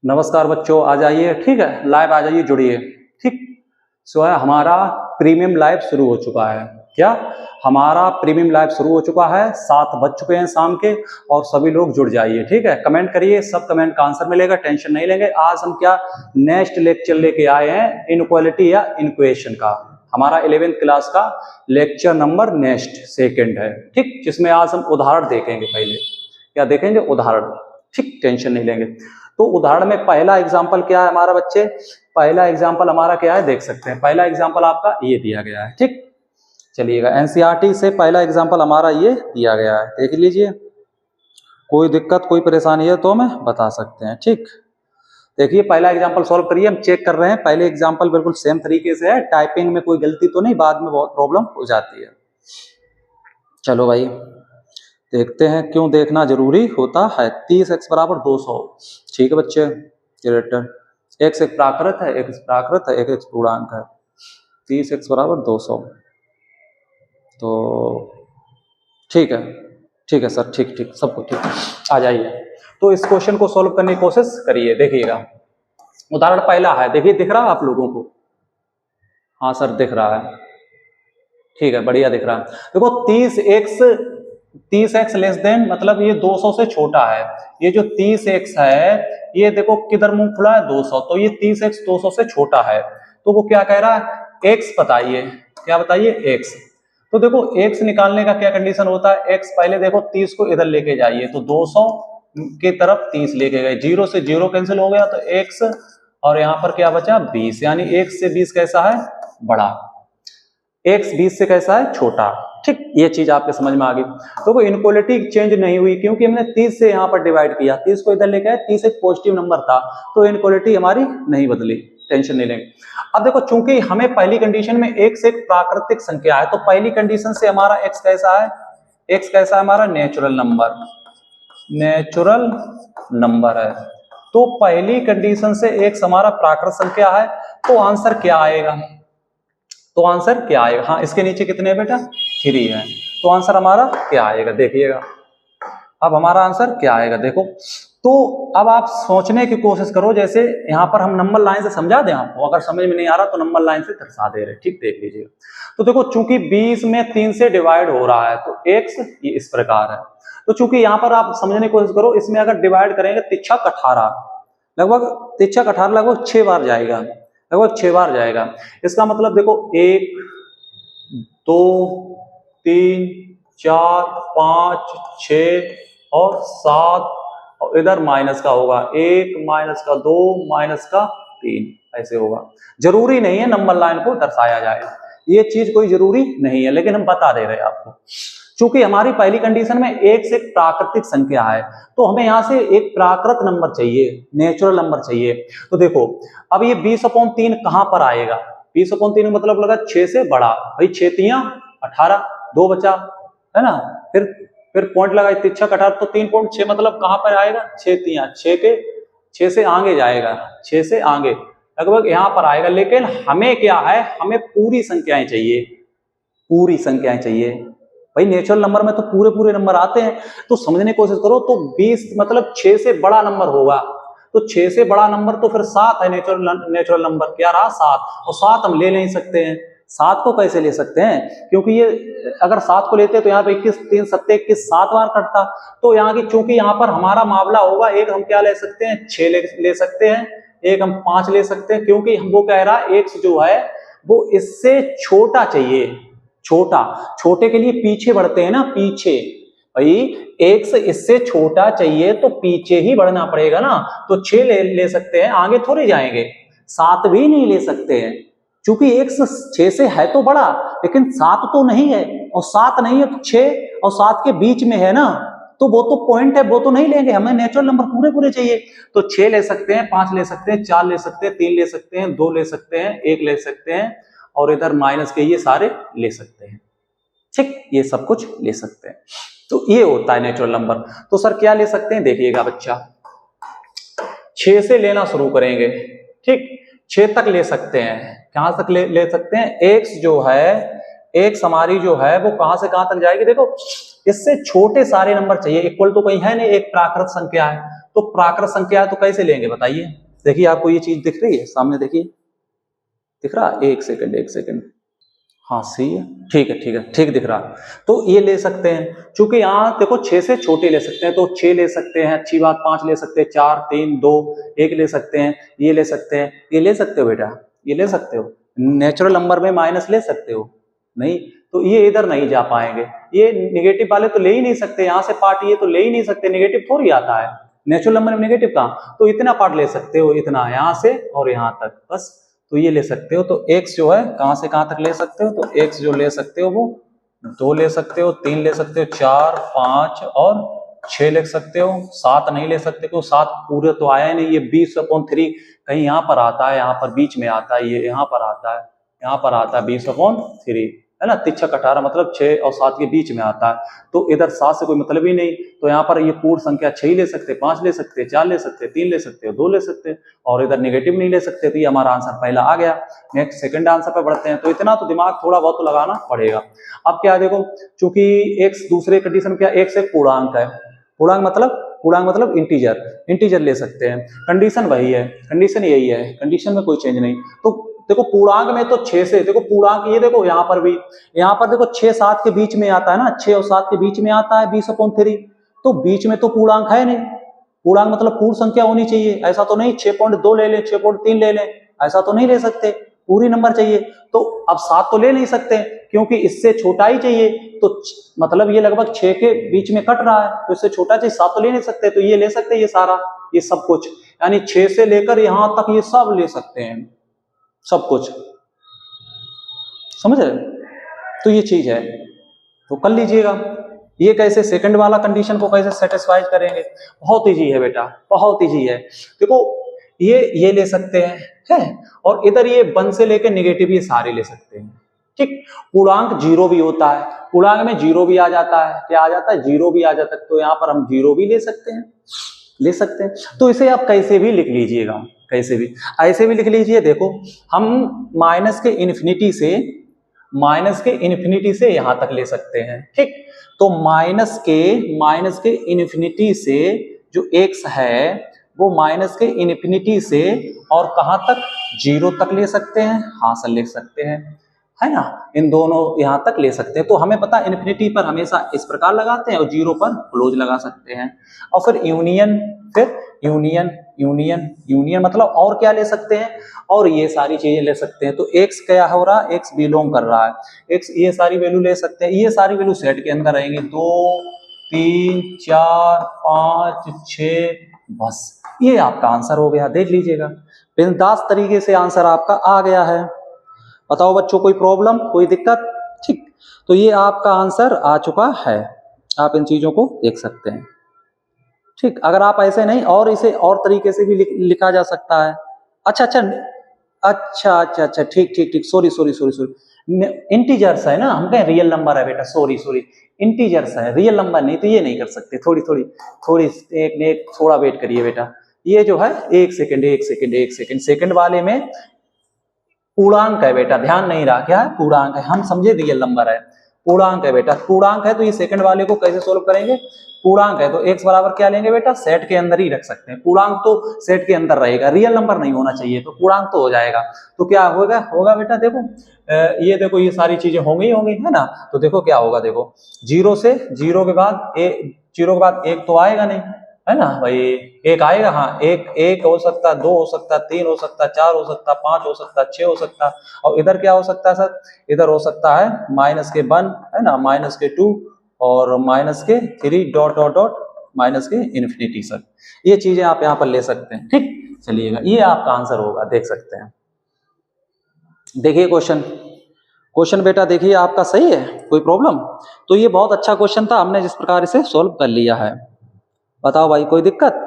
नमस्कार बच्चों, आ जाइए। ठीक है, लाइव आ जाइए, जुड़िए। ठीक, सो है हमारा प्रीमियम लाइव शुरू हो चुका है। क्या हमारा प्रीमियम लाइव शुरू हो चुका है? 7 बज चुके हैं शाम के, और सभी लोग जुड़ जाइए। ठीक है, कमेंट करिए, सब कमेंट का आंसर मिलेगा, टेंशन नहीं लेंगे। आज हम क्या नेक्स्ट लेक्चर लेके आए हैं, इनइक्वालिटी या इक्वेशन का। हमारा 11th क्लास का लेक्चर नंबर नेक्स्ट सेकेंड है। ठीक, जिसमें आज हम उदाहरण देखेंगे। पहले क्या देखेंगे? उदाहरण। ठीक, टेंशन नहीं लेंगे। तो उदाहरण में पहला एग्जाम्पल क्या है हमारा बच्चे? पहला एग्जाम्पल हमारा क्या है, देख सकते हैं। पहला एग्जाम्पल आपका ये दिया गया है। ठीक, चलिएगा, एनसीईआरटी से पहला एग्जाम्पल हमारा ये दिया गया है, देख लीजिए। कोई दिक्कत कोई परेशानी है तो हमें बता सकते हैं। ठीक, देखिए पहला एग्जाम्पल सॉल्व करिए। हम चेक कर रहे हैं, पहले एग्जाम्पल बिल्कुल सेम तरीके से है, टाइपिंग में कोई गलती तो नहीं, बाद में बहुत प्रॉब्लम हो जाती है। चलो भाई देखते हैं, क्यों देखना जरूरी होता है। 30x बराबर 200। ठीक है बच्चे, ग्रेटर x एक प्राकृत है, x प्राकृत है, x पूर्णांक है। 30x बराबर 200। तो ठीक है सर, ठीक सब कुछ ठीक। आ जाइए, तो इस क्वेश्चन को सॉल्व करने की कोशिश करिए। देखिएगा, उदाहरण पहला है, देखिए दिख रहा है आप लोगों को? हाँ सर दिख रहा है, ठीक है, बढ़िया दिख रहा है। देखो 30x लेस देन, मतलब ये 200 से छोटा है। ये जो 30x है, ये देखो किधर मुंह खुला है, 200। तो ये 30x 200 से छोटा है। तो वो क्या कह रहा है, x बताइए। क्या बताइए? x। तो देखो x निकालने का क्या कंडीशन होता है? x पहले देखो 30 को इधर लेके जाइए, तो 200 की तरफ 30 लेके गए, 0 से 0 कैंसिल हो गया, तो x और यहाँ पर क्या बचा? 20। यानी x से 20 कैसा है? बड़ा। x 20 से कैसा है? छोटा। ठीक, ये चीज आपके समझ में आ गई। तो कोई इनइक्वालिटी चेंज नहीं हुई, क्योंकि हमने 30 से यहाँ पर डिवाइड किया, 30 को इधर लेके आए, 30 एक पॉजिटिव नंबर था, तो इनइक्वालिटी हमारी नहीं बदली, टेंशन नहीं लेंगे। अब देखो, चूंकि हमें पहली कंडीशन में x एक प्राकृतिक संख्या है, तो पहली कंडीशन से हमारा x कैसा है? x कैसा है हमारा? Natural number. नेचुरल नंबर है, तो पहली कंडीशन से x हमारा प्राकृत संख्या है, तो आंसर क्या आएगा? तो आंसर क्या आएगा? हाँ, इसके नीचे कितने है बेटा? 3 है। तो आंसर हमारा क्या आएगा? देखिएगा, अब हमारा आंसर क्या आएगा, देखो। तो अब आप सोचने की कोशिश करो, जैसे यहाँ पर हम नंबर लाइन से समझा दें आपको, अगर समझ में नहीं आ रहा तो नंबर लाइन से दर्शा दे रहे। ठीक, देख लीजिए। तो देखो, चूंकि 20 में 3 से डिवाइड हो रहा है, तो x ये इस प्रकार है। तो चूंकि यहाँ पर आप समझने की कोशिश करो, इसमें अगर डिवाइड करेंगे तिरछा 18, लगभग तिरछा 18 लगभग 6 बार जाएगा, लगभग 6 बार जाएगा। इसका मतलब देखो 1 2 3 4 5 6 और 7, और इधर माइनस का होगा 1 माइनस का 2 माइनस का 3, ऐसे होगा। जरूरी नहीं है नंबर लाइन को दर्शाया जाए, ये चीज कोई जरूरी नहीं है, लेकिन हम बता दे रहे हैं आपको। चूंकि हमारी पहली कंडीशन में x एक प्राकृतिक संख्या है, तो हमें यहां से एक प्राकृत नंबर चाहिए, नेचुरल नंबर चाहिए। तो देखो, अब ये 20/3 कहां पर आएगा? 20/3 मतलब लगा 6 से बड़ा, भाई 6 तियां 18, 2 बचा, है ना। फिर पॉइंट लगा, तिरछा 18, तो 3.6 मतलब कहां पर आएगा? 6 तियां, 6 से आगे जाएगा, 6 से आगे लगभग यहां पर आएगा। लेकिन हमें क्या है, हमें पूरी संख्याएं चाहिए, पूरी संख्याएं चाहिए। भाई नेचुरल नंबर में तो पूरे पूरे नंबर आते हैं, तो समझने की कोशिश करो। तो 20 मतलब 6 से बड़ा नंबर होगा, तो 6 से बड़ा नंबर तो फिर 7 है। नेचुरल नंबर क्या रहा? 7। और 7 हम ले नहीं सकते हैं। 7 को कैसे ले सकते हैं? क्योंकि ये अगर 7 को लेते तो यहाँ पे 21 3 7 21 7 बार कटता। तो यहाँ की चूंकि यहाँ पर हमारा मामला होगा, एक हम क्या ले सकते हैं? 6 ले सकते हैं, एक हम 5 ले सकते हैं, क्योंकि हम वो कह रहा है x जो है वो इससे छोटा चाहिए। छोटा, छोटे के लिए पीछे बढ़ते हैं ना, पीछे। भाई x इससे छोटा चाहिए तो पीछे ही बढ़ना पड़ेगा ना। तो 6 ले सकते हैं, आगे थोड़े जाएंगे। 7 भी नहीं ले सकते हैं, क्योंकि x 6 से है तो बड़ा, लेकिन 7 तो नहीं है, और 7 नहीं है तो 6 और 7 के बीच में है ना, तो वो तो पॉइंट है, वो तो नहीं लेंगे। हमें नेचुरल नंबर पूरे पूरे चाहिए। तो 6 ले सकते हैं, 5 ले सकते हैं, 4 ले सकते हैं, 3 ले सकते हैं, 2 ले सकते हैं, 1 ले सकते हैं, और इधर माइनस के ये सारे ले सकते हैं। ठीक, ये सब कुछ ले सकते हैं। तो ये होता है नेचुरल नंबर। तो सर क्या ले सकते हैं? देखिएगा बच्चा, 6 से लेना शुरू करेंगे। ठीक, 6 तक ले सकते हैं। कहां तक ले सकते हैं? x जो है, x हमारी जो है वो कहां से कहां तक जाएगी? देखो, इससे छोटे सारे नंबर चाहिए। इक्वल तो कहीं है नहीं, एक प्राकृत संख्या है, तो प्राकृत संख्या है तो कैसे लेंगे बताइए। देखिए आपको ये चीज दिख रही है सामने, देखिए दिख रहा, एक सेकंड, हाँ सी है, ठीक है ठीक दिख रहा। तो ये ले सकते हैं, चूंकि यहाँ देखो 6 से छोटे ले सकते हैं तो 6 ले सकते हैं, अच्छी बात, 5 ले सकते हैं, 4 3 2 1 ले सकते हैं, ये ले सकते हैं, ये ले सकते हो बेटा, ये ले सकते हो। नेचुरल नंबर में माइनस ले सकते हो नहीं, तो ये इधर नहीं जा पाएंगे, ये निगेटिव वाले तो ले ही नहीं सकते, यहाँ से पार्ट ये तो ले ही नहीं सकते, निगेटिव थोड़ी आता है नेचुरल नंबर में, निगेटिव कहाँ, तो इतना पार्ट ले सकते हो, इतना यहाँ से और यहाँ तक बस, तो ये ले सकते हो। तो x जो है कहां से कहां तक ले सकते हो, तो x जो ले सकते हो वो 2 ले सकते हो, 3 ले सकते हो, 4 5 और 6 ले सकते हो, 7 नहीं ले सकते क्योंकि 7 पूरे तो आया नहीं, ये 20/3 कहीं यहाँ पर आता है, यहाँ पर बीच में आता है, ये यहाँ पर आता है, यहाँ पर आता है 20/3 है ना, 3 18 मतलब 6 और 7 के बीच में आता है, तो इधर 7 से कोई मतलब ही नहीं, तो यहाँ पर ये पूर्ण संख्या 6 ले सकते, 5 ले सकते, 4 ले सकते, 3 ले सकते, 2 ले सकते, और इधर निगेटिव नहीं ले सकते, तो ये हमारा आंसर पहला आ गया। नेक्स्ट सेकंड आंसर पे बढ़ते हैं, तो इतना तो दिमाग थोड़ा बहुत तो लगाना पड़ेगा। अब क्या देखो, चूंकि x दूसरे कंडीशन क्या, x एक पूर्णांक है, पूर्णांक मतलब इंटीजर ले सकते हैं, कंडीशन वही है, कंडीशन यही है, कंडीशन में कोई चेंज नहीं। तो देखो पूर्णांक में तो 6 से, देखो पूर्णांक ये देखो यहाँ पर भी, यहाँ पर देखो 6 7 के बीच में आता है ना, 6 और 7 के बीच में आता है 20/3, तो बीच में तो पूर्णांक है नहीं, पूर्णांक मतलब पूर्ण संख्या होनी चाहिए, ऐसा तो नहीं 6.2 ले लें, 6.3 ले लें, ऐसा तो नहीं ले सकते, पूरी नंबर चाहिए। तो अब 7 तो ले नहीं सकते क्योंकि इससे छोटा ही चाहिए, तो मतलब ये लगभग 6 के बीच में कट रहा है, तो इससे छोटा चाहिए, 7 तो ले नहीं सकते, तो ये ले सकते हैं, ये सारा ये सब कुछ, यानी 6 से लेकर यहां तक ये सब ले सकते हैं, सब कुछ, समझ रहे? तो ये चीज है, तो कर लीजिएगा। ये कैसे सेकंड वाला कंडीशन को कैसे सेटिस्फाई करेंगे, बहुत इजी है बेटा, बहुत इजी है। देखो ये ले सकते हैं है, और इधर ये 1 से लेकर निगेटिव ये सारे ले सकते हैं, ठीक। पूर्णांक 0 भी होता है, पूर्णांक में 0 भी आ जाता है, क्या आ जाता है, 0 भी आ जाता है, तो यहाँ पर हम 0 भी ले सकते हैं। तो इसे आप कैसे भी लिख लीजिएगा, कैसे भी ऐसे भी लिख लीजिए। देखो हम माइनस के इन्फिनिटी से यहां तक ले सकते हैं, ठीक। तो माइनस के इन्फिनिटी से जो x है वो माइनस के इन्फिनिटी से और कहां तक, 0 तक ले सकते हैं, हाँ सर ले सकते हैं, है ना, इन दोनों यहां तक ले सकते हैं। तो हमें पता इन्फिनिटी पर हमेशा इस प्रकार लगाते हैं और 0 पर क्लोज लगा सकते हैं, और फिर यूनियन मतलब और क्या ले सकते हैं, और ये सारी चीजें ले सकते हैं। तो x क्या हो रहा है, x बिलोंग कर रहा है, x ये सारी वैल्यू ले सकते हैं, ये सारी वैल्यू सेट के अंदर रहेंगी, 2 3 4 5 6, बस ये आपका आंसर हो गया, देख लीजिएगा, बिंदास तरीके से आंसर आपका आ गया है। बताओ बच्चों कोई प्रॉब्लम, कोई दिक्कत, ठीक। तो ये आपका आंसर आ चुका है, आप इन चीजों को देख सकते हैं, ठीक। अगर आप ऐसे नहीं और इसे और तरीके से भी लिखा जा सकता है। अच्छा ठीक, सॉरी इंटीजर्स है ना, हम कहें रियल नंबर है बेटा, सॉरी इंटीजर्स है, रियल नंबर नहीं, तो ये नहीं कर सकते, थोड़ी एक थोड़ा वेट करिए बेटा। ये जो है एक सेकंड सेकंड वाले में पूर्णांक है बेटा, ध्यान नहीं रहा, क्या है पूर्णांक है, हम समझे रियल नंबर है, पूर्णांक है बेटा, पूर्णांक है, तो ये सेकंड वाले को कैसे सोल्व करेंगे, पूर्णांक है तो x बराबर क्या लेंगे बेटा, सेट के अंदर ही रख सकते हैं, पूर्णांक तो सेट के अंदर रहेगा, रियल नंबर नहीं होना चाहिए, तो पूर्णांक तो हो जाएगा। तो क्या होगा बेटा, देखो ये देखो ये सारी चीजें होंगी है ना, तो देखो क्या होगा, देखो 0 के बाद 1 तो आएगा नहीं, है ना भाई, 1 आएगा, हाँ एक हो सकता है, 2 हो सकता है, 3 हो सकता है, 4 हो सकता है, 5 हो सकता है, 6 हो सकता है, और इधर क्या हो सकता है सर, इधर हो सकता है -1 है ना, -2 और -3 डॉट माइनस के इन्फिनिटी सर, ये चीजें आप यहाँ पर ले सकते हैं, ठीक। चलिएगा, ये आपका आंसर होगा, देख सकते हैं। देखिए क्वेश्चन बेटा देखिए आपका सही है, कोई प्रॉब्लम, तो ये बहुत अच्छा क्वेश्चन था, हमने जिस प्रकार इसे सोल्व कर लिया है। बताओ भाई कोई दिक्कत,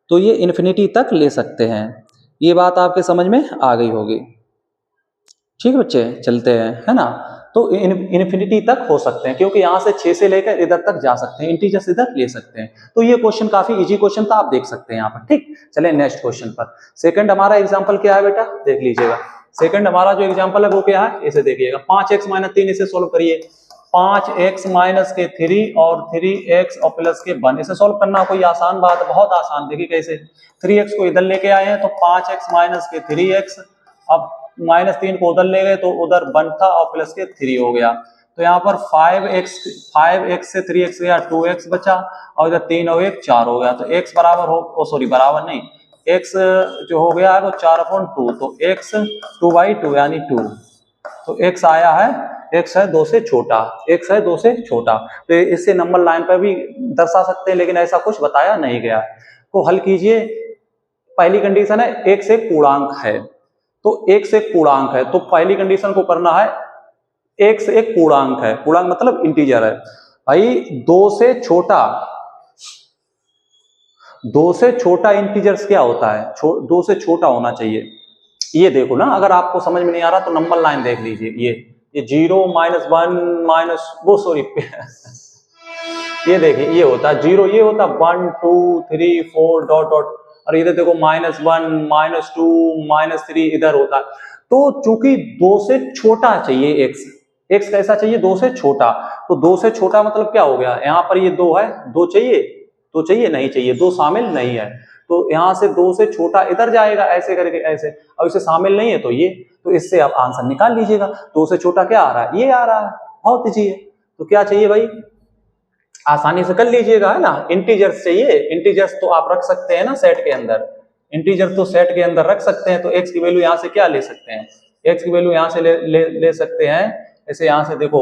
तो ये इन्फिनिटी तक ले सकते हैं, ये बात आपके समझ में आ गई होगी, ठीक बच्चे, चलते हैं, है ना। तो इन्फिनिटी तक हो सकते हैं क्योंकि यहाँ से 6 से लेकर इधर तक जा सकते हैं, इंटीजर्स इधर ले सकते हैं, तो ये क्वेश्चन काफी इजी क्वेश्चन था, आप देख सकते हैं यहाँ पर, ठीक। चले नेक्स्ट क्वेश्चन पर। सेकंड हमारा एग्जांपल क्या है बेटा, देख लीजिएगा, सेकंड हमारा जो एग्जांपल है वो क्या है, इसे देखिएगा, 5x - 3, इसे सोल्व करिए। 5x माइनस के 3 और 3x और प्लस के 1। इसे सॉल्व करना कोई आसान बात है, बहुत आसान। देखिए कैसे, 3x को इधर लेके आए हैं तो 5x माइनस के 3x, अब -3 को उधर ले गए तो उधर 1 था और प्लस के 3 हो गया। तो यहाँ पर 5x से 3x गया 2x बचा और इधर 3 और 1 4 हो गया। तो x बराबर हो सॉरी बराबर नहीं, x जो हो गया है वो 4/2, तो x 2/2 यानी 2। तो x आया है, x है 2 से छोटा, x है 2 से छोटा। तो इससे नंबर लाइन पर भी दर्शा सकते हैं, लेकिन ऐसा कुछ बताया नहीं गया। तो हल कीजिए। पहली कंडीशन है x एक पूर्णांक है, तो x एक पूर्णांक है, तो पहली कंडीशन को करना है x एक पूर्णांक है, पूर्णांक मतलब इंटीजर है भाई। 2 से छोटा इंटीजर्स क्या होता है, 2 से छोटा होना चाहिए। ये देखो ना, अगर आपको समझ में नहीं आ रहा तो नंबर लाइन देख लीजिए। ये 0 -1 माइनस वो सॉरी ये देखिए, ये होता है 0, ये होता 1 2 3 4 डॉट डॉट, और इधर देखो -1 -2 -3 इधर होता है। तो चूंकि 2 से छोटा चाहिए x कैसा चाहिए, 2 से छोटा। तो 2 से छोटा मतलब क्या हो गया, यहाँ पर ये 2 है, 2 चाहिए नहीं चाहिए, 2 शामिल नहीं है। तो यहाँ से 2 से छोटा इधर जाएगा ऐसे करके ऐसे, अब इसे शामिल नहीं है तो ये, तो इससे आप आंसर निकाल लीजिएगा। 2 से छोटा क्या आ रहा है, ये आ रहा है, बहुत ईजी है। तो क्या चाहिए भाई, आसानी से कर लीजिएगा, है ना। इंटीजर्स चाहिए, इंटीजर्स तो आप रख सकते हैं ना सेट के अंदर, इंटीजर तो सेट के अंदर रख सकते हैं। तो x की वैल्यू यहाँ से क्या ले सकते हैं, x की वैल्यू यहाँ से ले सकते हैं। ऐसे यहाँ से देखो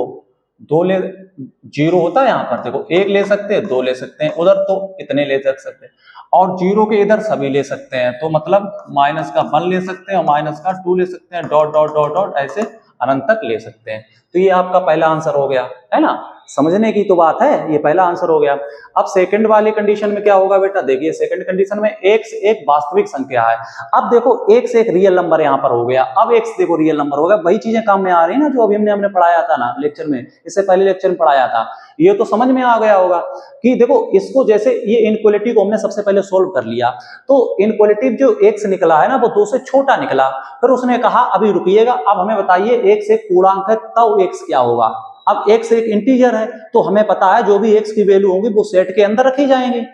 0 होता है, यहाँ पर देखो 1 ले सकते हैं, 2 ले सकते हैं, उधर तो इतने ले सकते हैं, और 0 के इधर सभी ले सकते हैं। तो मतलब माइनस का 1 ले सकते हैं और माइनस का 2 ले सकते हैं, डॉट डॉट डॉट डॉट ऐसे अनंत तक ले सकते हैं। तो ये आपका पहला आंसर हो गया, है ना। समझने की तो बात है, ये पहला आंसर हो गया। अब सेकंड वाली कंडीशन में क्या होगा बेटा, देखिए सेकंड कंडीशन में x एक वास्तविक संख्या है। अब देखो x एक रियल नंबर यहाँ पर हो गया, अब x देखो रियल नंबर हो गया। वही चीजें काम में आ रही है ना जो अभी हमने पढ़ाया था ना लेक्चर में, इससे पहले लेक्चर में पढ़ाया था। ये तो समझ में आ गया होगा कि देखो इसको, जैसे ये इनक्वलिटी को हमने सबसे पहले सोल्व कर लिया, तो इनक्वलिटी जो x निकला है ना वो 2 से छोटा निकला। फिर उसने कहा अभी रुकिएगा, अब हमें बताइए x एक पूर्णांक है तब x क्या होगा। अब x एक इंटीजर है तो हमें पता है जो भी x की वैल्यू होगी वो सेट के अंदर रखी जाएंगी,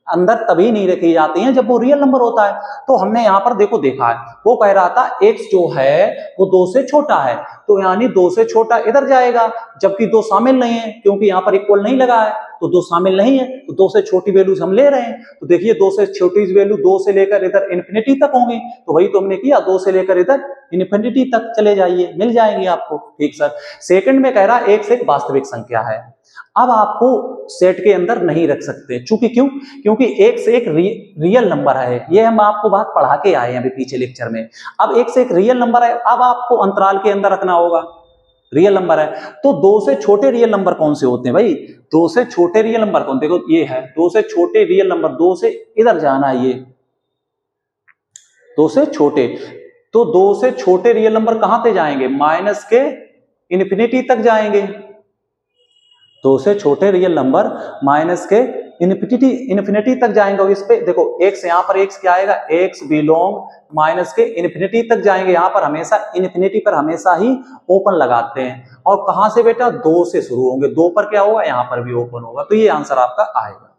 अंदर तभी नहीं रखी जाती हैं जब वो रियल नंबर होता है। तो हमने यहाँ पर देखो देखा है, वो कह रहा था x जो है वो 2 से छोटा है, तो यानी 2 से छोटा इधर जाएगा, जबकि 2 शामिल नहीं है क्योंकि यहाँ पर इक्वल नहीं लगा है, तो 2 शामिल नहीं है, तो 2 से छोटी वैल्यूज हम ले रहे हैं। तो देखिए 2 से छोटी वैल्यू 2 से लेकर इधर इन्फिनिटी तक होंगी, तो वही तो हमने किया, 2 से लेकर इधर इन्फिनिटी तक चले जाइए, मिल जाएंगे आपको। ठीक सर। सेकंड में कह रहा है x एक वास्तविक संख्या है। अब आपको सेट के अंदर नहीं रख सकते, चूंकि क्योंकि x एक रियल नंबर है, ये हम आपको बात पढ़ा के आए हैं अभी पीछे लेक्चर में। अब x एक रियल नंबर है, अब आपको अंतराल के अंदर रखना होगा, रियल नंबर है। तो 2 से छोटे रियल नंबर कौन से होते हैं भाई, 2 से छोटे रियल नंबर कौन, देखो ये है 2 से छोटे रियल नंबर, 2 से इधर जाना है, ये 2 से छोटे, तो 2 से छोटे रियल नंबर कहां पे जाएंगे, माइनस के इन्फिनिटी तक जाएंगे। 2 से छोटे रियल नंबर माइनस के इन्फिनिटी तक जाएंगे। और इस पे देखो x, यहाँ पर x क्या आएगा, x बिलोंग माइनस के इन्फिनिटी तक जाएंगे। यहाँ पर हमेशा इन्फिनिटी पर हमेशा ही ओपन लगाते हैं, और कहां से बेटा, 2 से शुरू होंगे, 2 पर क्या होगा, यहाँ पर भी ओपन होगा। तो ये आंसर आपका आएगा।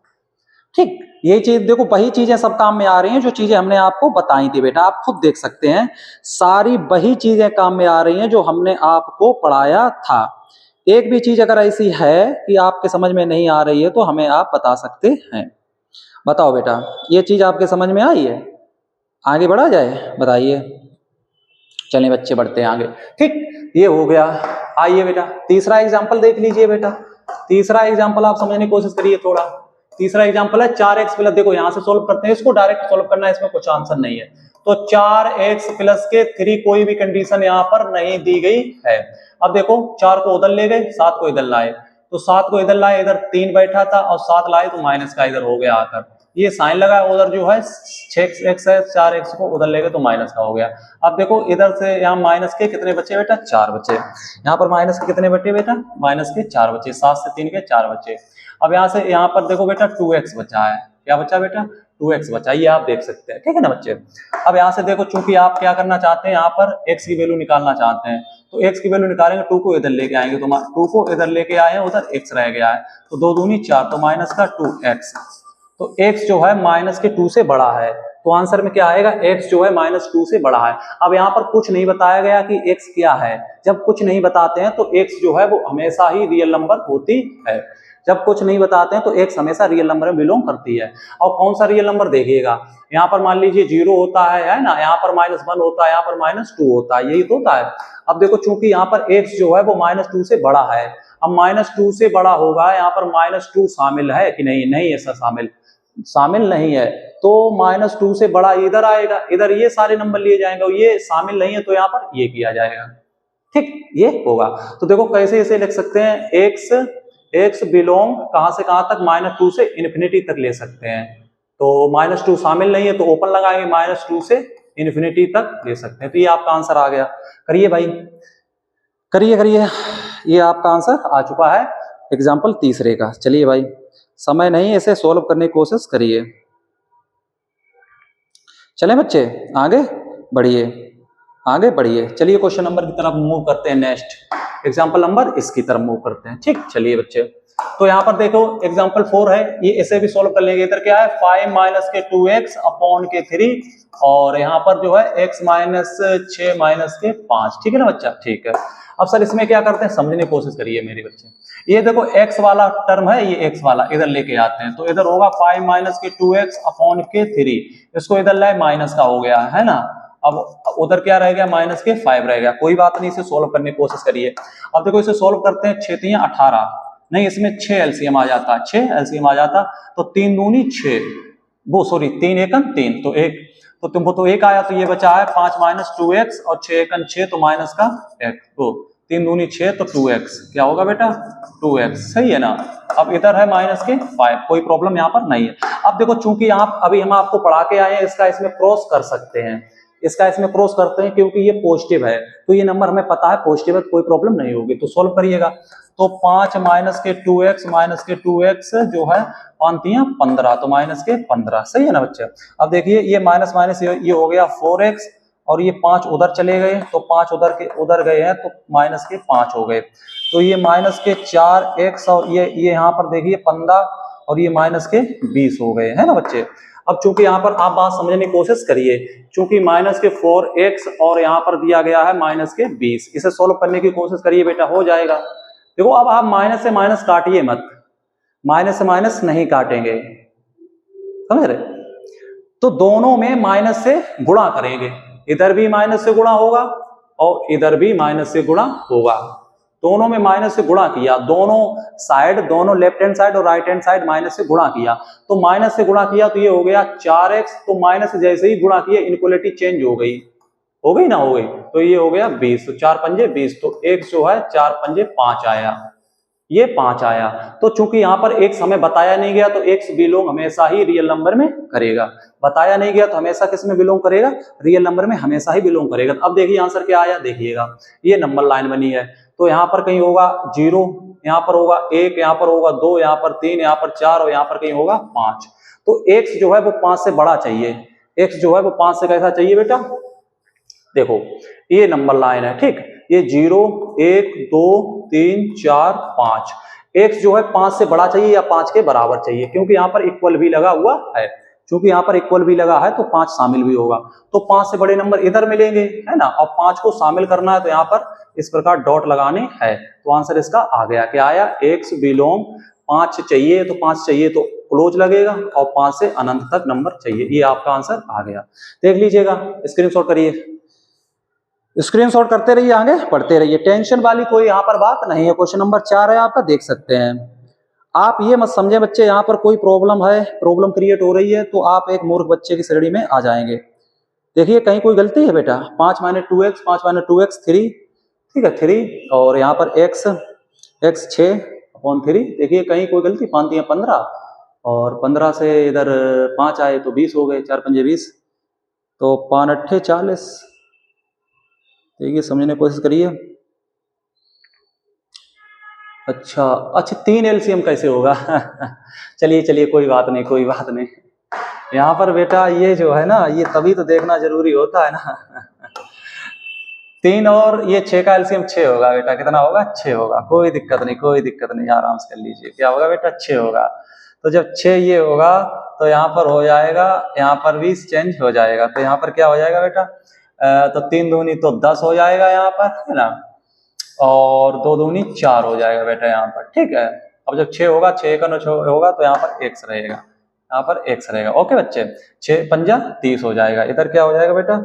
ठीक, ये चीज देखो, वही चीजें सब काम में आ रही हैं जो चीजें हमने आपको बताई थी बेटा, आप खुद देख सकते हैं, सारी वही चीजें काम में आ रही हैं जो हमने आपको पढ़ाया था। एक भी चीज अगर ऐसी है कि आपके समझ में नहीं आ रही है तो हमें आप बता सकते हैं। बताओ बेटा, ये चीज आपके समझ में आई है, आगे बढ़ा जाए, बताइए। चलिए बच्चे बढ़ते हैं आगे। ठीक, ये हो गया। आइए बेटा तीसरा एग्जाम्पल देख लीजिए बेटा। तीसरा एग्जाम्पल आप समझने की कोशिश करिए थोड़ा। तीसरा एग्जाम्पल है 4x प्लस, देखो यहां से सोल्व करते हैं, इसको डायरेक्ट सोल्व करना है, इसमें कुछ आंसर नहीं है। तो 4x प्लस के 3 कोई भी कंडीशन यहाँ पर नहीं दी गई है। अब देखो 4 को उधर ले गए, 7 को इधर लाए, तो 7 को इधर लाए, इधर 3 बैठा था और 7 लाए तो माइनस का इधर हो गया आकर, ये साइन लगा, उधर जो है 6x है, 4x को उधर ले गए तो माइनस का हो गया। अब देखो इधर से यहाँ माइनस के कितने बचे बेटा, 4 बचे। यहाँ पर माइनस के कितने बचे बेटा, माइनस के 4 बचे, 7 से 3 के 4 बचे। अब यहाँ से यहाँ पर देखो बेटा 2x बचा है, क्या बचा बेटा, 2x बचा, ये आप देख सकते हैं, ठीक है ना बच्चे। अब यहाँ से देखो, चूंकि आप क्या करना चाहते हैं, यहाँ पर x की वैल्यू निकालना चाहते हैं, तो x की वैल्यू निकालेंगे, 2 को इधर लेके आएंगे, तो 2 को इधर लेके आए हैं, उधर x रह गया है, तो 2 दूनी 4, तो माइनस का 2x, तो x जो है माइनस के 2 से बड़ा है, तो आंसर में क्या आएगा, x जो है -2 से बड़ा है। अब यहाँ पर कुछ नहीं बताया गया कि x क्या है, जब कुछ नहीं बताते हैं तो x जो है वो हमेशा ही रियल नंबर होती है, जब कुछ नहीं बताते हैं तो x हमेशा रियल नंबर में बिलोंग करती है। और कौन सा रियल नंबर देखिएगा, यहाँ पर मान लीजिए 0 होता है ना, यहाँ पर -1 होता है, यहाँ पर -2 होता है, यही तो होता है। अब देखो चूंकि यहाँ पर x जो है वो -2 से बड़ा है, अब -2 से बड़ा होगा, यहाँ पर -2 शामिल है कि नहीं, नहीं ऐसा शामिल नहीं है, तो -2 से बड़ा इधर आएगा, इधर ये सारे नंबर लिए जाएंगे, और ये शामिल नहीं है तो यहाँ पर ये किया जाएगा, ठीक, ये होगा। तो देखो कैसे इसे लिख सकते हैं, x बिलोंग कहां से कहां तक, -2 से इन्फिनिटी तक ले सकते हैं, तो -2 शामिल नहीं है तो ओपन लगाएंगे, -2 से इन्फिनिटी तक ले सकते हैं, तो ये आपका आंसर आ गया। करिए भाई, करिए, ये आपका आंसर आ चुका है एग्जाम्पल तीसरे का। चलिए भाई, समय नहीं, इसे सॉल्व करने की कोशिश करिए। चले बच्चे, आगे बढ़िए। चलिए क्वेश्चन नंबर की तरफ मूव करते हैं, नेक्स्ट एग्जाम्पल नंबर इसकी तरफ मूव करते हैं, ठीक। चलिए बच्चे, तो यहाँ पर देखो एग्जाम्पल 4 है, ये इसे भी सॉल्व कर लेंगे। इधर क्या है, 5 - के 2x अपॉन के 3, और यहाँ पर जो है x - 6 - के 5, ठीक है ना बच्चा, ठीक है। अब सर इसमें क्या करते हैं, समझने की कोशिश करिए मेरे बच्चे। ये देखो x वाला टर्म है, ये x वाला इधर लेके आते हैं, तो इधर होगा 5 - के 2x अपॉन के 3, इसको इधर लाए माइनस का हो गया है ना, अब उधर क्या रह गया, -5 रह गया, कोई बात नहीं, इसे सोल्व करने की कोशिश करिए। अब देखो इसे सोल्व करते हैं, 6 × 18, नहीं इसमें 6 एलसीएम आ जाता, 6 एलसीएम आ जाता, तो 3 दूनी 6, वो सॉरी 3 एकम 3, तो एक, तो तुमको तो 1 आया, तो ये बचा है 5 - 2x, और 6 एकम 6, तो माइनस का 1, तो 3 दूनी 6, तो 2x, क्या होगा बेटा, 2x, सही है ना। अब इधर है -5, कोई प्रॉब्लम यहाँ पर नहीं है। अब देखो चूंकि आप अभी हम आपको पढ़ा के आए हैं, इसका इसमें क्रॉस कर सकते हैं, क्रॉस करते हैं, क्योंकि ये पॉजिटिव है, तो ये नंबर हमें पता है पॉजिटिव है, कोई प्रॉब्लम नहीं होगी, तो सॉल्व करिएगा। तो 5 - के 2x - के 2x जो है 5×3 = 15, तो -15, सही है ना बच्चे। अब देखिए ये माइनस माइनस ये हो गया 4x, और ये 5 उधर चले गए, तो 5 उधर गए हैं, तो -5 हो गए, तो ये -4x, और ये यहाँ पर देखिए 15, और ये -20 हो गए, है ना बच्चे। अब चूंकि यहाँ पर आप बात समझने की कोशिश करिए, चूंकि -4x और यहाँ पर दिया गया है -20, इसे सोल्व करने की कोशिश करिए बेटा, हो जाएगा। देखो अब आप माइनस से माइनस काटिए मत, माइनस से माइनस नहीं काटेंगे, समझ रहे, तो दोनों में माइनस से गुणा करेंगे, इधर भी माइनस से गुणा होगा और इधर भी माइनस से गुणा होगा, दोनों में माइनस से गुणा किया, दोनों साइड, दोनों लेफ्ट हैंड साइड और राइट हैंड साइड माइनस से गुणा किया, तो माइनस से गुणा किया तो ये हो गया 4x, तो माइनस से जैसे ही गुणा किया इनक्वलिटी चेंज हो गई ना, हो गई, तो ये हो गया 20, तो 4 पंजे 20, तो x जो है 4 पंजे 5 आया, ये 5 आया। तो चूंकि यहाँ पर x हमें बताया नहीं गया, तो x बिलोंग हमेशा ही रियल नंबर में करेगा, बताया नहीं गया तो हमेशा किस में बिलोंग करेगा, रियल नंबर में हमेशा ही बिलोंग करेगा। अब देखिए आंसर क्या आया, देखिएगा ये नंबर लाइन बनी है, तो यहाँ पर कहीं होगा 0, यहाँ पर होगा 1, यहाँ पर होगा 2, यहाँ पर 3, यहाँ पर 4, और यहाँ पर कहीं होगा 5, तो x जो है वो 5 से बड़ा चाहिए, x जो है वो 5 से कैसा चाहिए बेटा, देखो ये नंबर लाइन है, ठीक, ये 0, 1, 2, 3, 4, 5, x जो है 5 से बड़ा चाहिए या 5 के बराबर चाहिए, क्योंकि यहाँ पर इक्वल भी लगा हुआ है, क्योंकि यहाँ पर इक्वल भी लगा है तो 5 शामिल भी होगा, तो 5 से बड़े नंबर इधर मिलेंगे, है ना, और 5 को शामिल करना है तो यहाँ पर इस प्रकार डॉट लगाने हैं, तो आंसर इसका आ गया, क्या आया, x बिलोंग 5 चाहिए, तो 5 चाहिए तो क्लोज लगेगा, और 5 से अनंत तक नंबर चाहिए, ये आपका आंसर आ गया। देख लीजिएगा, स्क्रीनशॉट करिए, स्क्रीनशॉट करते रहिए, आगे पढ़ते रहिए, टेंशन वाली कोई यहाँ पर बात नहीं है। क्वेश्चन नंबर 4 है आपका, देख सकते हैं आप, ये मत समझे बच्चे यहाँ पर कोई प्रॉब्लम है, प्रॉब्लम क्रिएट हो रही है तो आप एक मूर्ख बच्चे की श्रेणी में आ जाएंगे। देखिए कहीं कोई गलती है बेटा, 5 - 2x, 5 - 2x 3, ठीक है 3, और यहाँ पर x 6/3, देखिए कहीं कोई गलती, 5 × 15, और 15 से इधर 5 आए तो 20 हो गए, 4 पंजे 20, तो 5 8 40, देखिए समझने की कोशिश करिए, अच्छा अच्छा, 3 एलसीएम कैसे होगा? चलिए चलिए, कोई बात नहीं, कोई बात नहीं। यहाँ पर बेटा ये जो है ना, ये तभी तो देखना जरूरी होता है ना। 3 और ये 6 का एलसीएम 6 होगा बेटा। कितना होगा? 6 होगा। कोई दिक्कत नहीं, कोई दिक्कत नहीं, आराम से कर लीजिए। क्या होगा बेटा? 6 होगा। तो जब 6 ये होगा तो यहाँ पर हो जाएगा, यहाँ पर भी चेंज हो जाएगा। तो यहाँ पर क्या हो जाएगा बेटा? तो 3 दूनी तो 10 हो जाएगा यहाँ पर, है ना, और 2 दूनी 4 हो जाएगा बेटा यहाँ पर। ठीक है। अब जब 6 होगा, 6 का 9 होगा तो यहाँ पर एक्स रहेगा, यहाँ पर एक्स रहेगा। ओके बच्चे, 6 पंजा 30 हो जाएगा। इधर क्या हो जाएगा बेटा?